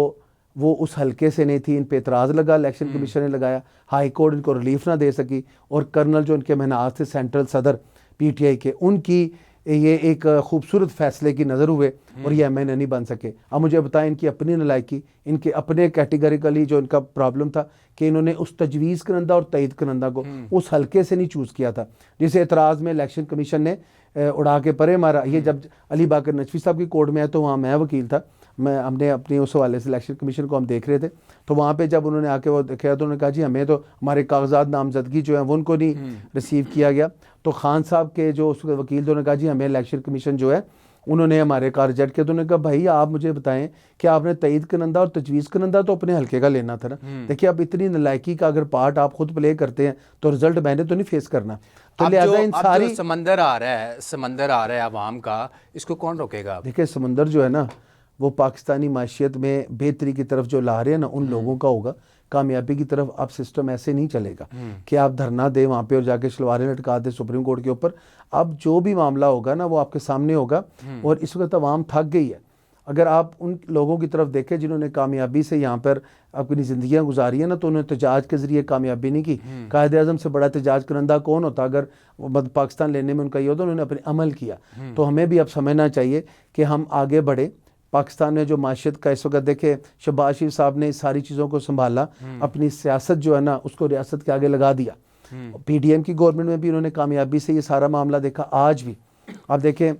وہ اس حلقے سے نہیں تھی, ان پہ اعتراض لگا, الیکشن کمیشن نے لگایا, ہائی کورٹ ان کو ریلیف نہ دے سکی, اور کرنل جو ان کے مہناز تھے سینٹرل صدر پی ٹی آئی کے, ان کی یہ ایک خوبصورت فیصلے کی نظر ہوئے اور یہ ایم این اے نہیں بن سکے. اب مجھے بتائیں, ان کی اپنی نالائکی, ان کے اپنے کیٹیگریکلی جو ان کا پرابلم تھا کہ انہوں نے اس تجویز کنندہ اور تائید کنندہ کو اس حلقے سے نہیں چوز کیا تھا جسے اعتراض میں الیکشن کمیشن نے اڑا کے پرے مارا. یہ جب علی باقر نجفی صاحب کی کورٹ میں ہے تو وہاں میں وکیل تھا, ہم نے اپنی اس حوالے سے الیکشن کمیشن کو ہم دیکھ رہے تھے, تو وہاں پہ جب انہوں نے آ کے وہ دیکھا تو انہوں نے کہا جی ہمیں تو ہمارے کاغذات نامزدگی جو ہیں وہ ان کو نہیں ریسیو کیا گیا. تو خان صاحب کے جو اس وکیل تھے انہوں نے کہا جی ہمیں الیکشن کمیشن جو ہے انہوں نے ہمارے کا ریجیکٹ کیا. تو انہوں نے کہا بھائی آپ مجھے بتائیں کہ آپ نے تائید کنندہ اور تجویز کنندہ تو اپنے حلقے کا لینا تھا نا. دیکھیے, اب اتنی نالائکی کا اگر پارٹ آپ خود پلے کرتے ہیں تو رزلٹ میں نے تو نہیں فیس کرنا. تو لہٰذا ان ساری سمندر آ رہا ہے عوام کا, اس کو کون روکے گا؟ دیکھیں, سمندر جو ہے نا وہ پاکستانی معیشت میں بہتری کی طرف جو لا رہے ہیں نا ان لوگوں کا ہوگا. کامیابی کی طرف اب سسٹم ایسے نہیں چلے گا کہ آپ دھرنا دیں وہاں پہ اور جا کے شلواریں لٹکا دیں سپریم کورٹ کے اوپر. اب جو بھی معاملہ ہوگا نا وہ آپ کے سامنے ہوگا, اور اس وقت عوام تھک گئی ہے. اگر آپ ان لوگوں کی طرف دیکھیں جنہوں نے کامیابی سے یہاں پر اپنی زندگیاں گزاری ہیں نا, تو انہوں نے احتجاج کے ذریعے کامیابی نہیں کی. قائد اعظم سے بڑا احتجاج کنندہ کون ہوتا اگر پاکستان لینے میں ان کا یہ ہوتا؟ انہوں نے اپنے عمل کیا. تو ہمیں بھی اب سمجھنا چاہیے کہ ہم آگے بڑھیں. پاکستان میں جو معیشت کا اس وقت دیکھیں, شہباز شریف صاحب نے ساری چیزوں کو سنبھالا, اپنی سیاست جو ہے نا اس کو ریاست کے آگے لگا دیا. پی ڈی ایم کی گورنمنٹ میں بھی انہوں نے کامیابی سے یہ سارا معاملہ دیکھا. آج بھی آپ دیکھیں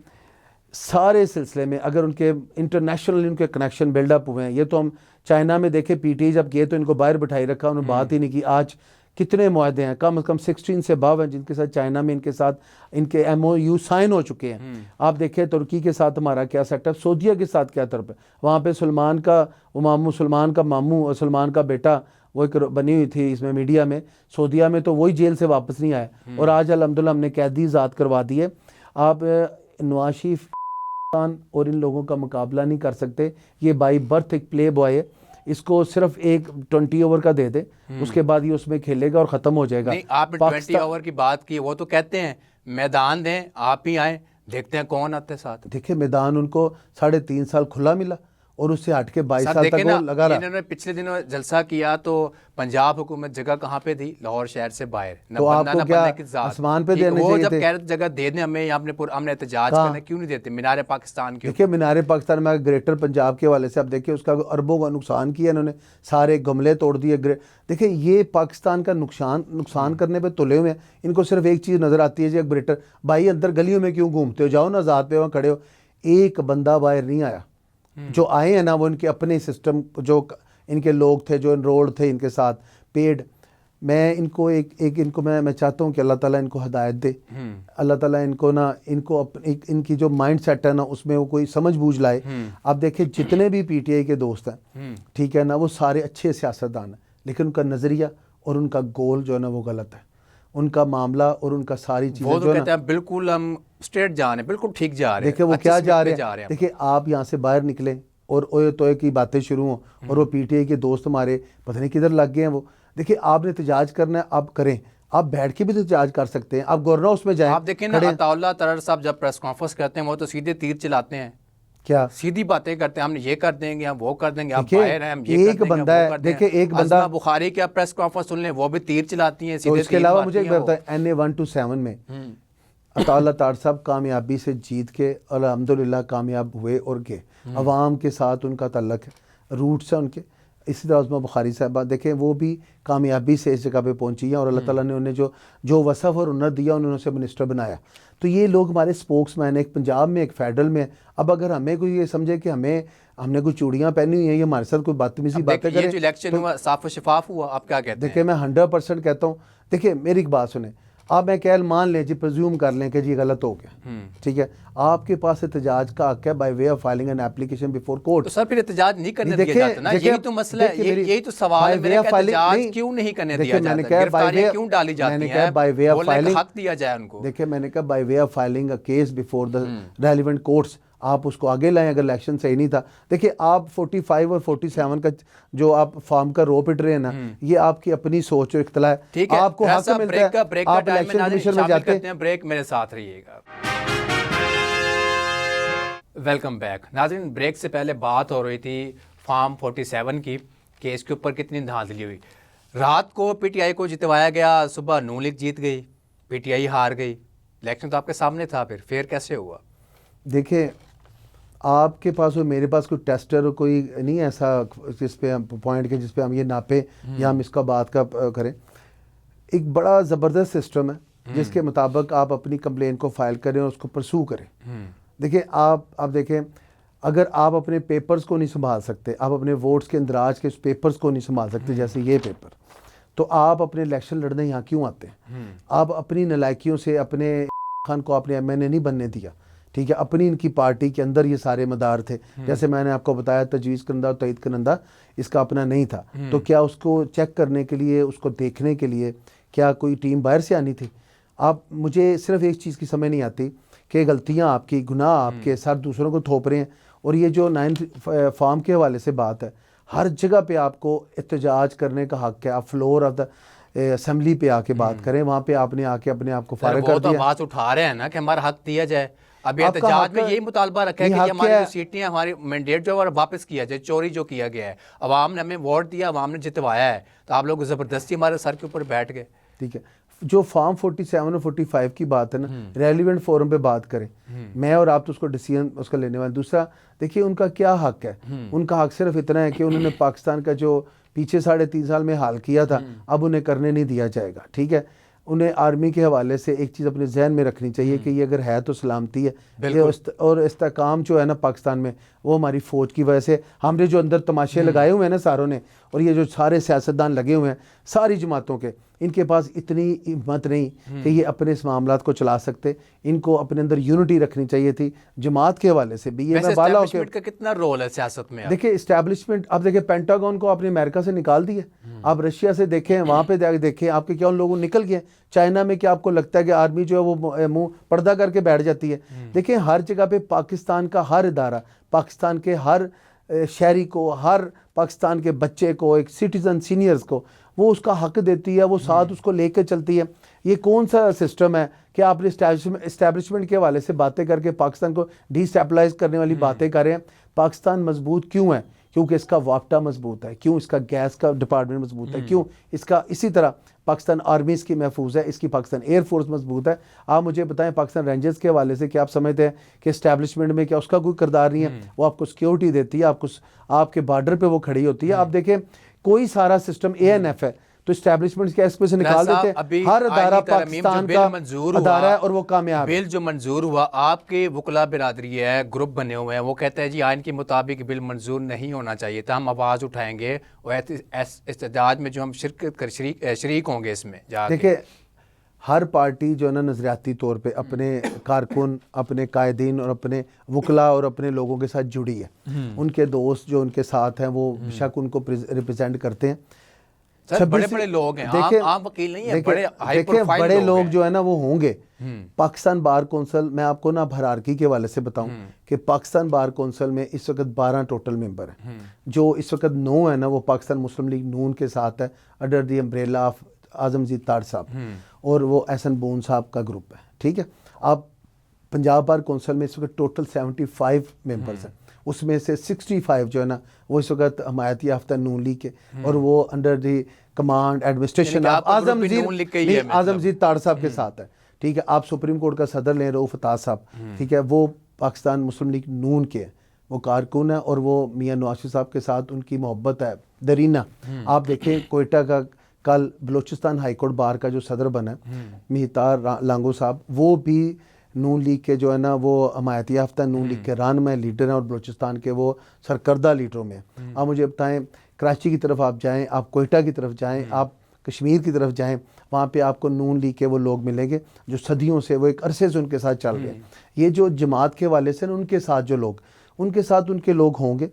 سارے سلسلے میں اگر ان کے انٹرنیشنل ان کے کنیکشن بلڈ اپ ہوئے ہیں. یہ تو ہم چائنا میں دیکھیں, پی ٹی آئی جب گئے تو ان کو باہر بٹھائی رکھا, انہوں نے بات ہی نہیں کی. آج کتنے معاہدے ہیں, کم از کم 16 سے above ہیں جن کے ساتھ چائنا میں ان کے ساتھ ان کے ایم او یو سائن ہو چکے ہیں. آپ دیکھیں ترکی کے ساتھ ہمارا کیا سیٹ اپ, سعودیہ کے ساتھ کیا طرف ہے. وہاں پہ سلمان کا ماموں اور سلمان کا بیٹا وہ ایک بنی ہوئی تھی اس میں میڈیا میں, سعودیہ میں تو وہی جیل سے واپس نہیں آیا, اور آج الحمدللہ ہم نے قیدی آزاد کروا دیے. آپ نواز شریف اور ان لوگوں کا مقابلہ نہیں کر سکتے. یہ بائی برتھ ایک پلے بوائے ہے, اس کو صرف ایک 20 اوور کا دے دے, اس کے بعد یہ اس میں کھیلے گا اور ختم ہو جائے گا. نہیں, آپ نے 20 اوور کی بات کی, وہ تو کہتے ہیں میدان دیں, آپ ہی آئیں, دیکھتے ہیں کون آتے ساتھ. دیکھیں میدان ان کو 3.5 سال کھلا ملا اور اس سے ہٹ کے 22 سال تک وہ لگا رہا. انہوں نے پچھلے دنوں جلسہ کیا تو پنجاب حکومت جگہ کہاں پہ دی؟ لاہور شہر سے باہر. تو آپ کو کیا آسمان پہ دینے چاہیے تھے؟ وہ جب جگہ دے دیں ہمیں, یہاں ہم نے احتجاج کرنا کیوں نہیں دیتے؟ مینار پاکستان کی. دیکھیں مینار پاکستان میں گریٹر پنجاب کے حوالے سے اب دیکھیں اس کا اربوں کا نقصان کیا انہوں نے, سارے گملے توڑ دیے. دیکھیں یہ پاکستان کا نقصان کرنے پہ تلے ہوئے ہیں. ان کو صرف ایک چیز نظر آتی ہے جی گریٹر بھائی اندر گلیوں میں کیوں گھومتے ہو, جاؤ نا آزاد پہ وہاں کھڑے ہو. ایک بندہ باہر نہیں آیا. جو آئے ہیں نا وہ ان کے اپنے سسٹم, جو ان کے لوگ تھے جو انرولڈ تھے ان کے ساتھ پیڈ. میں ان کو میں چاہتا ہوں کہ اللہ تعالیٰ ان کو ہدایت دے, اللہ تعالیٰ ان کو ان کی جو مائنڈ سیٹ ہے نا اس میں وہ کوئی سمجھ بوجھ لائے. آپ دیکھیں جتنے بھی پی ٹی آئی کے دوست ہیں ٹھیک ہے نا, وہ سارے اچھے سیاستدان ہیں, لیکن ان کا نظریہ اور ان کا گول جو ہے نا وہ غلط ہے. ان کا معاملہ اور ان کا ساری چیزیں جو کہتے ہیں بالکل ہم اسٹریٹ جا رہے ہیں, بالکل ٹھیک جا رہے ہیں. دیکھیں وہ کیا جا رہے ہیں, دیکھیں آپ یہاں سے باہر نکلیں اور اوئے توئے کی باتیں شروع ہوں اور وہ پی ٹی آئی کے دوست ہمارے پتہ نہیں کدھر لگ گئے ہیں. وہ دیکھیں آپ نے احتجاج کرنا ہے آپ کریں, آپ بیٹھ کے بھی احتجاج کر سکتے ہیں, آپ گورنر ہاؤس میں جائیں. آپ دیکھیں نا عطا اللہ طرر صاحب جب پریس کانفرنس کرتے ہیں وہ تو سیدھے تیر چلاتے ہیں, کیا سیدھی باتیں کرتے ہیں, ہم یہ کر دیں گے, ہم وہ کر دیں گے, آپ باہر ہیں, ہم یہ ایک بندہ ہے. دیکھیں ایک بندہ عظمہ بخاری کی آپ پریس کانفرنس سن لیں, وہ بھی تیر چلاتی ہیں, تو اس کے علاوہ مجھے ایک بتائیں NA 127 میں عطا اللہ طاہر صاحب کامیابی سے جیت کے الحمدللہ کامیاب ہوئے اور گئے. عوام کے ساتھ ان کا تعلق ہے, روٹس ہیں ان کے. اسی طرح عظمہ بخاری صاحبہ دیکھیں وہ بھی کامیابی سے اس جگہ پہ پہنچی ہیں اور اللہ تعالیٰ نے انہیں جو وصف اور ہنر دیا انہوں نے اسے منسٹر بنایا. تو یہ لوگ ہمارے سپوکس مین, ایک پنجاب میں ایک فیڈرل میں. اب اگر ہمیں کوئی یہ سمجھے کہ ہم نے کوئی چوڑیاں پہنی ہوئی ہیں, یہ ہمارے ساتھ کوئی بدتمیزی باتیں کریں. یہ جو الیکشن ہوا صاف و شفاف ہوا, آپ کیا کہتے ہیں؟ دیکھیں میں 100% کہتا ہوں. دیکھیں میری ایک بات سنیں, آپ میں کہہ مان لیں جی پرزیوم کر لیں کہ جی غلط ہو گیا, ٹھیک ہے, آپ کے پاس احتجاج کا حق ہے by way of filing an application before court. تو سر پھر احتجاج نہیں کرنے دیا جاتا نا, یہی تو مسئلہ ہے, یہی تو سوال ہے میرا کہ احتجاج کیوں نہیں کرنے دیا جاتا, گرفتاریاں کیوں ڈالی جاتی ہیں, بولنے کا حق دیا جائے ان کو. دیکھیں میں نے کہا by way of filing a case before the relevant courts, آپ اس کو آگے لائیں اگر الیکشن صحیح نہیں تھا. دیکھیں آپ 45 اور 47 کا جو آپ فارم کا رو پٹ رہے ہیں نا, یہ آپ کی اپنی سوچ اور اختلاف ہے, آپ کو حق ملتا ہے, آپ الیکشن کمیشن میں جاتے ہیں. بریک میرے ساتھ رہیے گا. Welcome back. ناظرین بریک سے پہلے بات ہو رہی تھی فارم 47 کی کہ اس کے اوپر کتنی دھاندلی ہوئی. رات کو پی ٹی آئی کو جتوایا گیا, صبح نون لیگ جیت گئی, پی ٹی آئی ہار گئی. الیکشن تو آپ کے سامنے تھا, پھر کیسے ہوا؟ دیکھیں آپ کے پاس اور میرے پاس کوئی ٹیسٹر کوئی نہیں ایسا جس پہ پوائنٹ کے جس پہ ہم یہ ناپیں یا ہم اس کا بات کا کریں. ایک بڑا زبردست سسٹم ہے جس کے مطابق آپ اپنی کمپلین کو فائل کریں اور اس کو پرسو کریں. دیکھیں آپ دیکھیں اگر آپ اپنے پیپرز کو نہیں سنبھال سکتے, آپ اپنے ووٹس کے اندراج کے پیپرز کو نہیں سنبھال سکتے جیسے یہ پیپر, تو آپ اپنے الیکشن لڑنے یہاں کیوں آتے ہیں؟ آپ اپنی نلائکیوں سے اپنے خان کو آپ نے MNA نہیں بننے دیا, ٹھیک ہے, اپنی ان کی پارٹی کے اندر یہ سارے مدار تھے. جیسے میں نے آپ کو بتایا تجویز کنندہ اور تائید کنندہ اس کا اپنا نہیں تھا, تو کیا اس کو چیک کرنے کے لیے, اس کو دیکھنے کے لیے کیا کوئی ٹیم باہر سے آنی تھی؟ مجھے صرف ایک چیز کی سمجھ نہیں آتی کہ غلطیاں آپ کی, گناہ آپ کے, سر دوسروں کو تھوپ رہے ہیں. اور یہ جو 9 فارم کے حوالے سے بات ہے, ہر جگہ پہ آپ کو احتجاج کرنے کا حق ہے. آپ فلور آف دا اسمبلی پہ آ کے بات کریں, وہاں پہ آپ نے آ کے اپنے آپ کو فارغ کر دیا. وہ تو آواز اٹھا رہے ہیں نا کہ ہمارا حق دیا جائے. ابھی احتجاج میں یہی مطالبہ رکھا ہے کہ ہماری جو سیٹیں ہماری مینڈیٹ جو ہے واپس کیا جائے, چوری جو کیا گیا ہے. عوام نے ہمیں ووٹ دیا, عوام نے جتوایا ہے, تو آپ لوگ زبردستی ہمارے سر کے اوپر بیٹھ گئے. ٹھیک ہے, جو فارم 47 اور 45 کی بات ہے نا, ریلیونٹ فورم پہ بات کریں. میں اور آپ تو اس کو ڈیسیژن اس کا لینے والے. دوسرا دیکھیے ان کا کیا حق ہے, ان کا حق صرف اتنا ہے کہ انہوں نے پاکستان کا جو پیچھے 3.5 سال میں حال کیا تھا اب انہیں کرنے نہیں دیا جائے گا. ٹھیک ہے, انہیں آرمی کے حوالے سے ایک چیز اپنے ذہن میں رکھنی چاہیے کہ یہ اگر ہے تو سلامتی ہے, اور استحکام جو ہے نا پاکستان میں وہ ہماری فوج کی وجہ سے. ہم نے جو اندر تماشے لگائے ہوئے ہیں نا ساروں نے, اور یہ جو سارے سیاستدان لگے ہوئے ہیں ساری جماعتوں کے, ان کے پاس اتنی ہمت نہیں کہ یہ اپنے اس معاملات کو چلا سکتے. ان کو اپنے اندر یونٹی رکھنی چاہیے تھی جماعت کے حوالے سے بھی. یہ میں بالا ہو کے کا کتنا رول ہے سیاست میں؟ دیکھیں اسٹیبلشمنٹ, اب دیکھیں پینٹاگون کو آپ نے امریکہ سے نکال دیا, آپ رشیا سے دیکھیں, وہاں پہ دیکھیں آپ کے کیا ان لوگوں نکل گئے. چائنا میں کیا آپ کو لگتا ہے کہ آرمی جو ہے وہ منہ پردہ کر کے بیٹھ جاتی ہے؟ دیکھیں ہر جگہ پہ پاکستان کا ہر ادارہ, پاکستان کے ہر شہری کو, ہر پاکستان کے بچے کو, ایک سٹیزن سینئرز کو وہ اس کا حق دیتی ہے, وہ ساتھ اس کو لے کے چلتی ہے. یہ کون سا سسٹم ہے کہ آپ نے اسٹیبلشمنٹ کے حوالے سے باتیں کر کے پاکستان کو ڈی اسٹیبلائز کرنے والی باتیں کر رہے ہیں؟ پاکستان مضبوط کیوں ہے؟ کیونکہ اس کا وابطہ مضبوط ہے. کیوں اس کا گیس کا ڈپارٹمنٹ مضبوط ہے؟ کیوں اس کا اسی طرح پاکستان آرمی اس کی محفوظ ہے, اس کی پاکستان ایئر فورس مضبوط ہے. آپ مجھے بتائیں پاکستان رینجرز کے حوالے سے کیا آپ سمجھتے ہیں کہ اسٹیبلشمنٹ میں کیا اس کا کوئی کردار نہیں ہے؟ وہ آپ کو سیکیورٹی دیتی ہے, آپ کے بارڈر پہ وہ کھڑی ہوتی ہے. آپ دیکھیں کوئی سارا سسٹم ANF ہے تو اسٹیبلشمنٹ کیا اس میں سے نکال دیتے ہیں؟ ہر ادارہ پاکستان کا ادارہ ہے اور وہ کامیاب ہے. بل جو منظور ہوا, آپ کے وکلا برادری ہے, گروپ بنے ہوئے ہیں, وہ کہتے ہیں جی آئین کے مطابق بل منظور نہیں ہونا چاہیے تھا, ہم آواز اٹھائیں گے اور احتجاج میں جو ہم شریک ہوں گے اس میں جا کے. دیکھیں ہر پارٹی جو ہے نا نظریاتی طور پہ اپنے کارکن, اپنے قائدین اور اپنے وکلا اور اپنے لوگوں کے ساتھ جڑی ہے. ان کے دوست جو ان کے ساتھ ہیں وہ بے شک ان کو ریپرزینٹ کرتے ہیں. بڑے بڑے لوگ ہیں, عام وکیل نہیں ہیں, بڑے ہائی دیکھیں پروفائل بڑے لوگ جو ہے نا وہ ہوں گے. پاکستان بار کونسل, میں آپ کو نا ہرارکی کے حوالے سے بتاؤں کہ پاکستان بار کونسل میں اس وقت 12 ٹوٹل ممبر ہیں. جو اس وقت 9 ہے نا وہ پاکستان مسلم لیگ نون کے ساتھ ہے, انڈر دی امبریلا آف اعظم زید تاڑ صاحب, اور وہ احسن بون صاحب کا گروپ ہے. ٹھیک ہے, آپ پنجاب بار کونسل میں اس وقت ٹوٹل 75 ممبرز ہیں, اس میں سے 65 جو ہے نا وہ اس وقت حمایتی یافتہ نون لیگ کے, اور وہ انڈر دی کمانڈ ایڈمنسٹریشن اعظم زید تاڑ صاحب کے ساتھ ہے. ٹھیک ہے, آپ سپریم کورٹ کا صدر لیں رؤف فتاح صاحب, ٹھیک ہے, وہ پاکستان مسلم لیگ نون کے وہ کارکن ہے, اور وہ میاں نواز شریف صاحب کے ساتھ ان کی محبت ہے درینہ. آپ دیکھیں کوئٹہ کا کل بلوچستان ہائی کورٹ بار کا جو صدر بنا مہتار لانگو صاحب, وہ بھی نون لیگ کے جو ہے نا وہ حمایتی یافتہ نون لیگ کے رہنما لیڈر ہیں, اور بلوچستان کے وہ سرکردہ لیڈروں میں ہیں. آپ مجھے بتائیں کراچی کی طرف آپ جائیں, آپ کوئٹہ کی طرف جائیں, آپ کشمیر کی طرف جائیں, وہاں پہ آپ کو نون لیگ کے وہ لوگ ملیں گے جو صدیوں سے, وہ ایک عرصے سے ان کے ساتھ چل رہے ہیں. یہ جو جماعت کے والے سے ان کے ساتھ جو لوگ, ان کے ساتھ ان کے لوگ ہوں گے.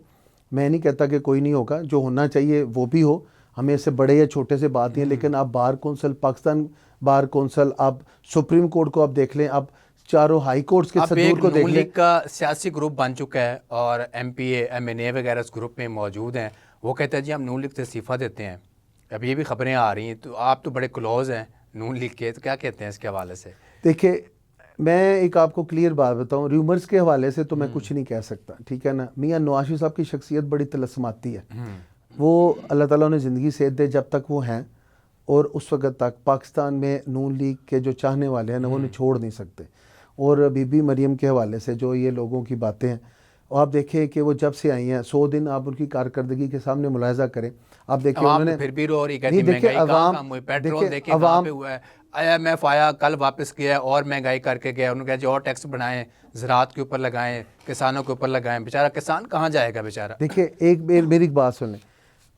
میں نہیں کہتا کہ کوئی نہیں ہوگا, جو ہونا چاہیے وہ بھی ہو, ہمیں اس سے بڑے یا چھوٹے سے بات نہیں ہے. لیکن آپ bar council, Pakistan bar council, آپ سپریم کورٹ کو آپ دیکھ لیں, آپ چاروں ہائی کورٹس کے صدور کو دیکھ لیں. نون لیگ کا سیاسی گروپ بن چکا ہے اور MP MNA وغیرہ اس گروپ میں موجود ہیں. وہ کہتے ہیں جی ہم نون لیگ سے استعفیٰ دیتے ہیں. اب یہ بھی خبریں آ رہی ہیں, تو آپ تو بڑے کلوز ہیں نون لیگ کے, تو کیا کہتے ہیں اس کے حوالے سے؟ دیکھیں میں ایک آپ کو کلیئر بات بتاؤں, ریومرز کے حوالے سے تو میں کچھ نہیں کہہ سکتا, ٹھیک ہے نا. میاں نواز شریف صاحب کی شخصیت بڑی طلسماتی ہے. وہ اللہ تعالیٰ نے زندگی صحت دے جب تک وہ ہیں, اور اس وقت تک پاکستان میں نون لیگ کے جو چاہنے والے ہیں نا وہ انہیں چھوڑ نہیں سکتے. اور بی بی مریم کے حوالے سے جو یہ لوگوں کی باتیں ہیں, اور آپ دیکھیں کہ وہ جب سے آئی ہیں 100 دن آپ ان کی کارکردگی کے سامنے ملاحظہ کریں. آپ دیکھیں انہوں نے پھر بھی رو رہی, کہتی مہنگائی کام ہوئی, پیٹرول دیکھیں کہاں پہ ہوا ہے, IMF آیا کل واپس کیا ہے اور مہنگائی کر کے گیا. انہوں نے کہا جی اور ٹیکس بنائیں, زراعت کے اوپر لگائیں, کسانوں کے اوپر لگائیں. بیچارہ کسان کہاں جائے گا بیچارہ؟ دیکھیں ایک میری ایک بات سنیں,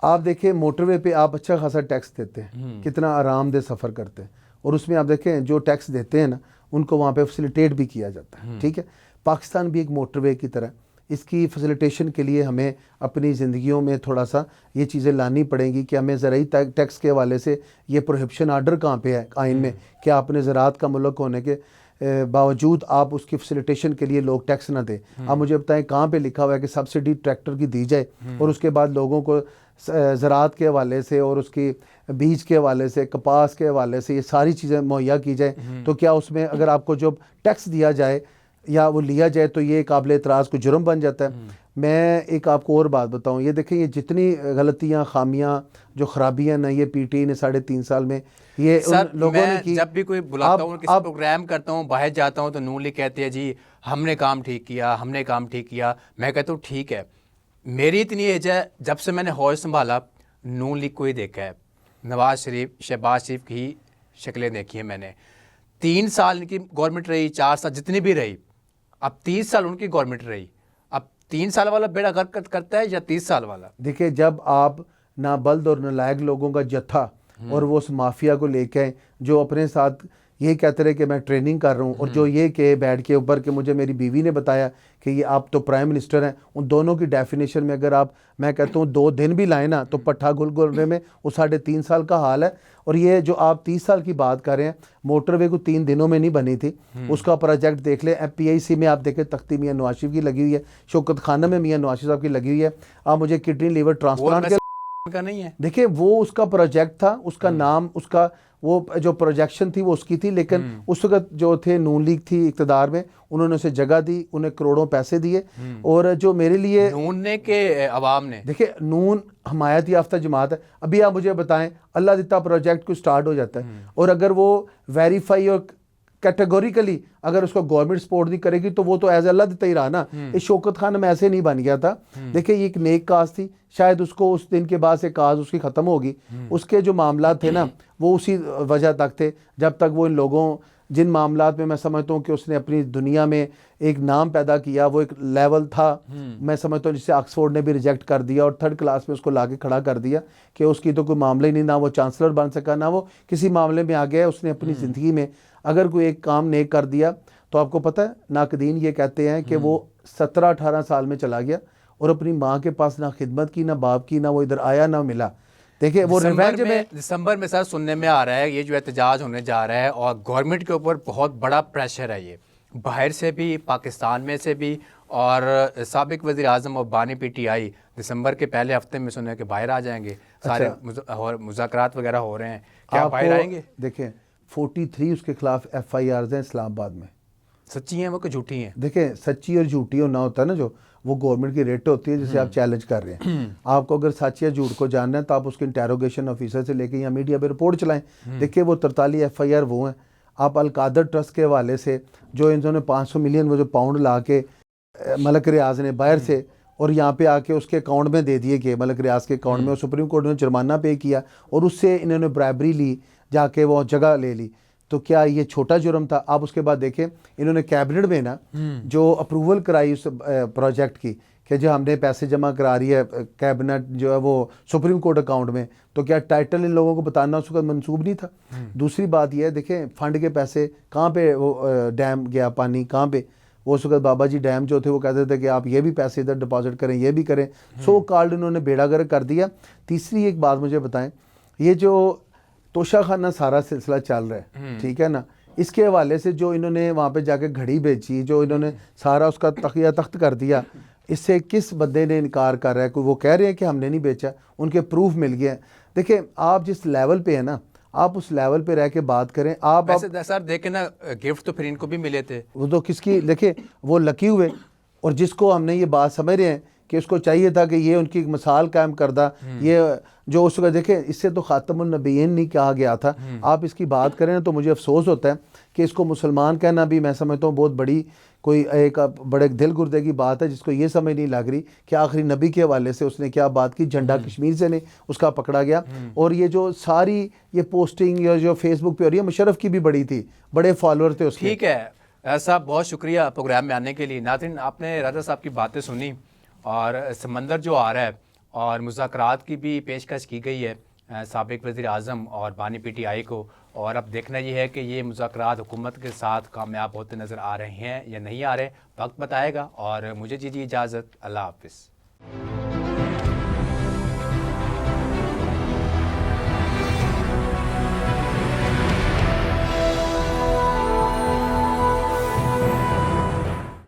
آپ دیکھیں موٹر وے پہ آپ اچھا خاصا ٹیکس دیتے ہیں, کتنا آرام دہ سفر کرتے ہیں, اور اس میں آپ دیکھیں جو ٹیکس دیتے ہیں نا ان کو وہاں پہ فیسیلیٹیٹ بھی کیا جاتا ہے. ٹھیک ہے, پاکستان بھی ایک موٹر وے کی طرح, اس کی فیسیلیٹیشن کے لیے ہمیں اپنی زندگیوں میں تھوڑا سا یہ چیزیں لانی پڑیں گی کہ ہمیں زرعی ٹیکس کے حوالے سے یہ پروہیبشن آرڈر کہاں پہ ہے آئین میں, کہ آپ نے زراعت کا ملک ہونے کے باوجود آپ اس کی فیسیلیٹیشن کے لیے لوگ ٹیکس نہ دیں. آپ مجھے بتائیں کہاں پہ لکھا ہوا ہے کہ سبسڈی ٹریکٹر کی دی جائے, اور اس کے بعد لوگوں کو زراعت کے حوالے سے اور اس کی بیج کے حوالے سے, کپاس کے حوالے سے یہ ساری چیزیں مہیا کی جائیں. تو کیا اس میں اگر آپ کو جو ٹیکس دیا جائے یا وہ لیا جائے تو یہ قابل اعتراض کو جرم بن جاتا ہے؟ میں ایک آپ کو اور بات بتاؤں, یہ دیکھیں یہ جتنی غلطیاں, خامیاں, جو خرابیاں نا یہ PTI نے 3.5 سال میں یہ ان لوگوں نے کی. جب بھی کوئی بلاتا ہوں, کسی پروگرام کرتا ہوں, باہر جاتا ہوں, تو نون لیگ کہتے ہیں جی ہم نے کام ٹھیک کیا, ہم نے کام ٹھیک کیا. میں کہتا ہوں ٹھیک ہے, میری اتنی ایج ہے, جب سے میں نے ہوش سنبھالا نون لیگ کو ہی دیکھا ہے. نواز شریف, شہباز شریف کی شکلیں دیکھی ہیں میں نے. 3 سال ان کی گورنمنٹ رہی, 4 سال جتنی بھی رہی, اب 30 سال ان کی گورنمنٹ رہی. اب 3 سال والا بیڑا غرق کرتا ہے یا 30 سال والا؟ دیکھیں جب آپ نابلد اور نالائق لوگوں کا جتھا اور وہ اس مافیا کو لے کے آئیں جو اپنے ساتھ یہ کہتے رہے کہ میں ٹریننگ کر رہا ہوں، اور جو یہ کہ بیٹھ کے اوپر کہ مجھے میری بیوی نے بتایا کہ یہ آپ تو پرائم منسٹر ہیں، ان دونوں کی ڈیفینیشن میں اگر آپ میں کہتا ہوں 2 دن بھی لائیں نا تو پٹھا گل گلنے میں وہ 3.5 سال کا حال ہے. اور یہ جو آپ 30 سال کی بات کر رہے ہیں، موٹر وے کو 3 دنوں میں نہیں بنی تھی. اس کا پروجیکٹ دیکھ لیں. PIC میں آپ دیکھیں تختی میاں نواز شریف کی لگی ہوئی ہے، شوکت خانہ میں میاں نواز شریف صاحب کی لگی ہوئی ہے. آپ مجھے کڈنی لیور ٹرانسپلانٹ کے کا نہیں ہے. دیکھیں وہ اس کا پروجیکٹ تھا، اس کا نام، اس کا وہ جو پروجیکشن تھی وہ اس کی تھی، لیکن اس وقت جو تھے نون لیگ تھی اقتدار میں، انہوں نے اسے جگہ دی، انہیں کروڑوں پیسے دیے. اور جو میرے لیے نون نے کہ عوام نے، دیکھیں نون حمایت یافتہ جماعت ہے. ابھی آپ مجھے بتائیں اللہ دیتا پروجیکٹ کو سٹارٹ ہو جاتا ہے، اور اگر وہ ویریفائی اور کیٹیگوریکلی اگر اس کو گورنمنٹ سپورٹ نہیں کرے گی تو وہ تو ایز اللہ دیتا ہی رہا نا. اس شوکت خانہ میں ایسے نہیں بن گیا تھا. دیکھیں یہ ایک نیک کاز تھی، شاید اس کو اس دن کے بعد سے کاز اس کی ختم ہوگی. اس کے جو معاملات تھے نا وہ اسی وجہ تک تھے جب تک وہ ان لوگوں جن معاملات میں سمجھتا ہوں کہ اس نے اپنی دنیا میں ایک نام پیدا کیا، وہ ایک لیول تھا میں سمجھتا ہوں جسے آکسفورڈ نے بھی ریجیکٹ کر دیا اور 3rd کلاس میں اس کو لا کے کھڑا کر دیا کہ اس کی تو کوئی معاملہ ہی نہیں، نہ وہ چانسلر بن سکا، نہ وہ کسی معاملے میں آ گیا. اس نے اپنی زندگی میں اگر کوئی ایک کام نیک کر دیا تو آپ کو پتہ ہے ناقدین یہ کہتے ہیں کہ وہ 17-18 سال میں چلا گیا اور اپنی ماں کے پاس نہ خدمت کی، نہ باپ کی، نہ وہ ادھر آیا نہ ملا. دیکھیں وہ ریونج میں دسمبر میں سر سننے میں آ رہا ہے یہ جو احتجاج ہونے جا رہا ہے، اور گورنمنٹ کے اوپر بہت بڑا پریشر ہے، یہ باہر سے بھی، پاکستان میں سے بھی، اور سابق وزیر اعظم اور بانی PTI دسمبر کے پہلے ہفتے میں سنے کہ باہر آ جائیں گے. سارے اور مذاکرات وغیرہ ہو رہے ہیں، کیا باہر آئیں گے؟ دیکھیں 43 اس کے خلاف FIRs ہیں اسلام آباد میں. سچی ہیں وہ کہ جھوٹی ہیں؟ دیکھیں سچی اور جھوٹی ہونا ہوتا ہے نا، جو وہ گورنمنٹ کی ریٹ ہوتی ہے جسے آپ چیلنج کر رہے ہیں. آپ کو اگر سچ یا جھوٹ کو جاننا ہے تو آپ اس کے انٹیروگیشن آفیسر سے لے کے یا میڈیا پہ رپورٹ چلائیں. دیکھیں وہ 43 FIR وہ ہیں. آپ القادر ٹرسٹ کے حوالے سے جو انہوں نے 500 ملین وہ جو پاؤنڈ لا کے ملک ریاض نے باہر سے اور یہاں پہ آ کے اس کے اکاؤنٹ میں دے دیے کہ ملک ریاض کے اکاؤنٹ میں، اور سپریم کورٹ نے جرمانہ پے کیا اور اس سے انہوں نے برائبری لی، جا کے وہ جگہ لے لی. تو کیا یہ چھوٹا جرم تھا؟ آپ اس کے بعد دیکھیں انہوں نے کیبنٹ میں نا جو اپروول کرائی اس پروجیکٹ کی کہ جو ہم نے پیسے جمع کرا رہی ہے کیبنٹ جو ہے وہ سپریم کورٹ اکاؤنٹ میں، تو کیا ٹائٹل ان لوگوں کو بتانا اس وقت منسوب نہیں تھا؟ دوسری بات یہ ہے دیکھیں فنڈ کے پیسے کہاں پہ وہ ڈیم گیا پانی کہاں پہ؟ وہ اس وقت بابا جی ڈیم جو تھے وہ کہتے تھے کہ آپ یہ بھی پیسے ادھر ڈپازٹ کریں، یہ بھی کریں. سو کالڈ انہوں نے بیڑا گرک کر دیا. تیسری ایک بات مجھے بتائیں، یہ جو توشہ خانہ سارا سلسلہ چل رہا ہے ٹھیک ہے نا، اس کے حوالے سے جو انہوں نے وہاں پہ جا کے گھڑی بیچی، جو انہوں نے سارا اس کا تخیہ تخت کر دیا، اس سے کس بندے نے انکار کر رہا ہے؟ کوئی وہ کہہ رہے ہیں کہ ہم نے نہیں بیچا، ان کے پروف مل گئے ہیں. دیکھیں آپ جس لیول پہ ہیں نا آپ اس لیول پہ رہ کے بات کریں. آپ سر دیکھیں نا گفٹ تو پھر ان کو بھی ملے تھے، وہ تو کس کی دیکھیں وہ لکی ہوئے، اور جس کو ہم نے یہ بات سمجھ رہے ہیں کہ اس کو چاہیے تھا کہ یہ ان کی ایک مثال قائم کردہ، یہ جو اس وقت دیکھیں اس سے تو خاتم النبیین نہیں کہا گیا تھا. آپ اس کی بات کریں تو مجھے افسوس ہوتا ہے کہ اس کو مسلمان کہنا بھی میں سمجھتا ہوں بہت بڑی کوئی ایک بڑے دل گردے کی بات ہے، جس کو یہ سمجھ نہیں لگ رہی کہ آخری نبی کے حوالے سے اس نے کیا بات کی. جھنڈا کشمیر سے نہیں اس کا پکڑا گیا، اور یہ جو ساری یہ پوسٹنگ یا جو فیس بک پہ ہو رہی ہے، مشرف کی بھی بڑی تھی، بڑے فالوور تھے اس کے. ٹھیک ہے صاحب، بہت شکریہ پروگرام میں آنے کے لیے. ناظرین آپ نے راجہ صاحب کی باتیں سنی، اور سمندر جو آ رہا ہے اور مذاکرات کی بھی پیشکش کی گئی ہے سابق وزیر اعظم اور بانی PTI کو، اور اب دیکھنا یہ ہے کہ یہ مذاکرات حکومت کے ساتھ کامیاب ہوتے نظر آ رہے ہیں یا نہیں آ رہے، وقت بتائے گا. اور مجھے دیجیے اجازت، اللہ حافظ.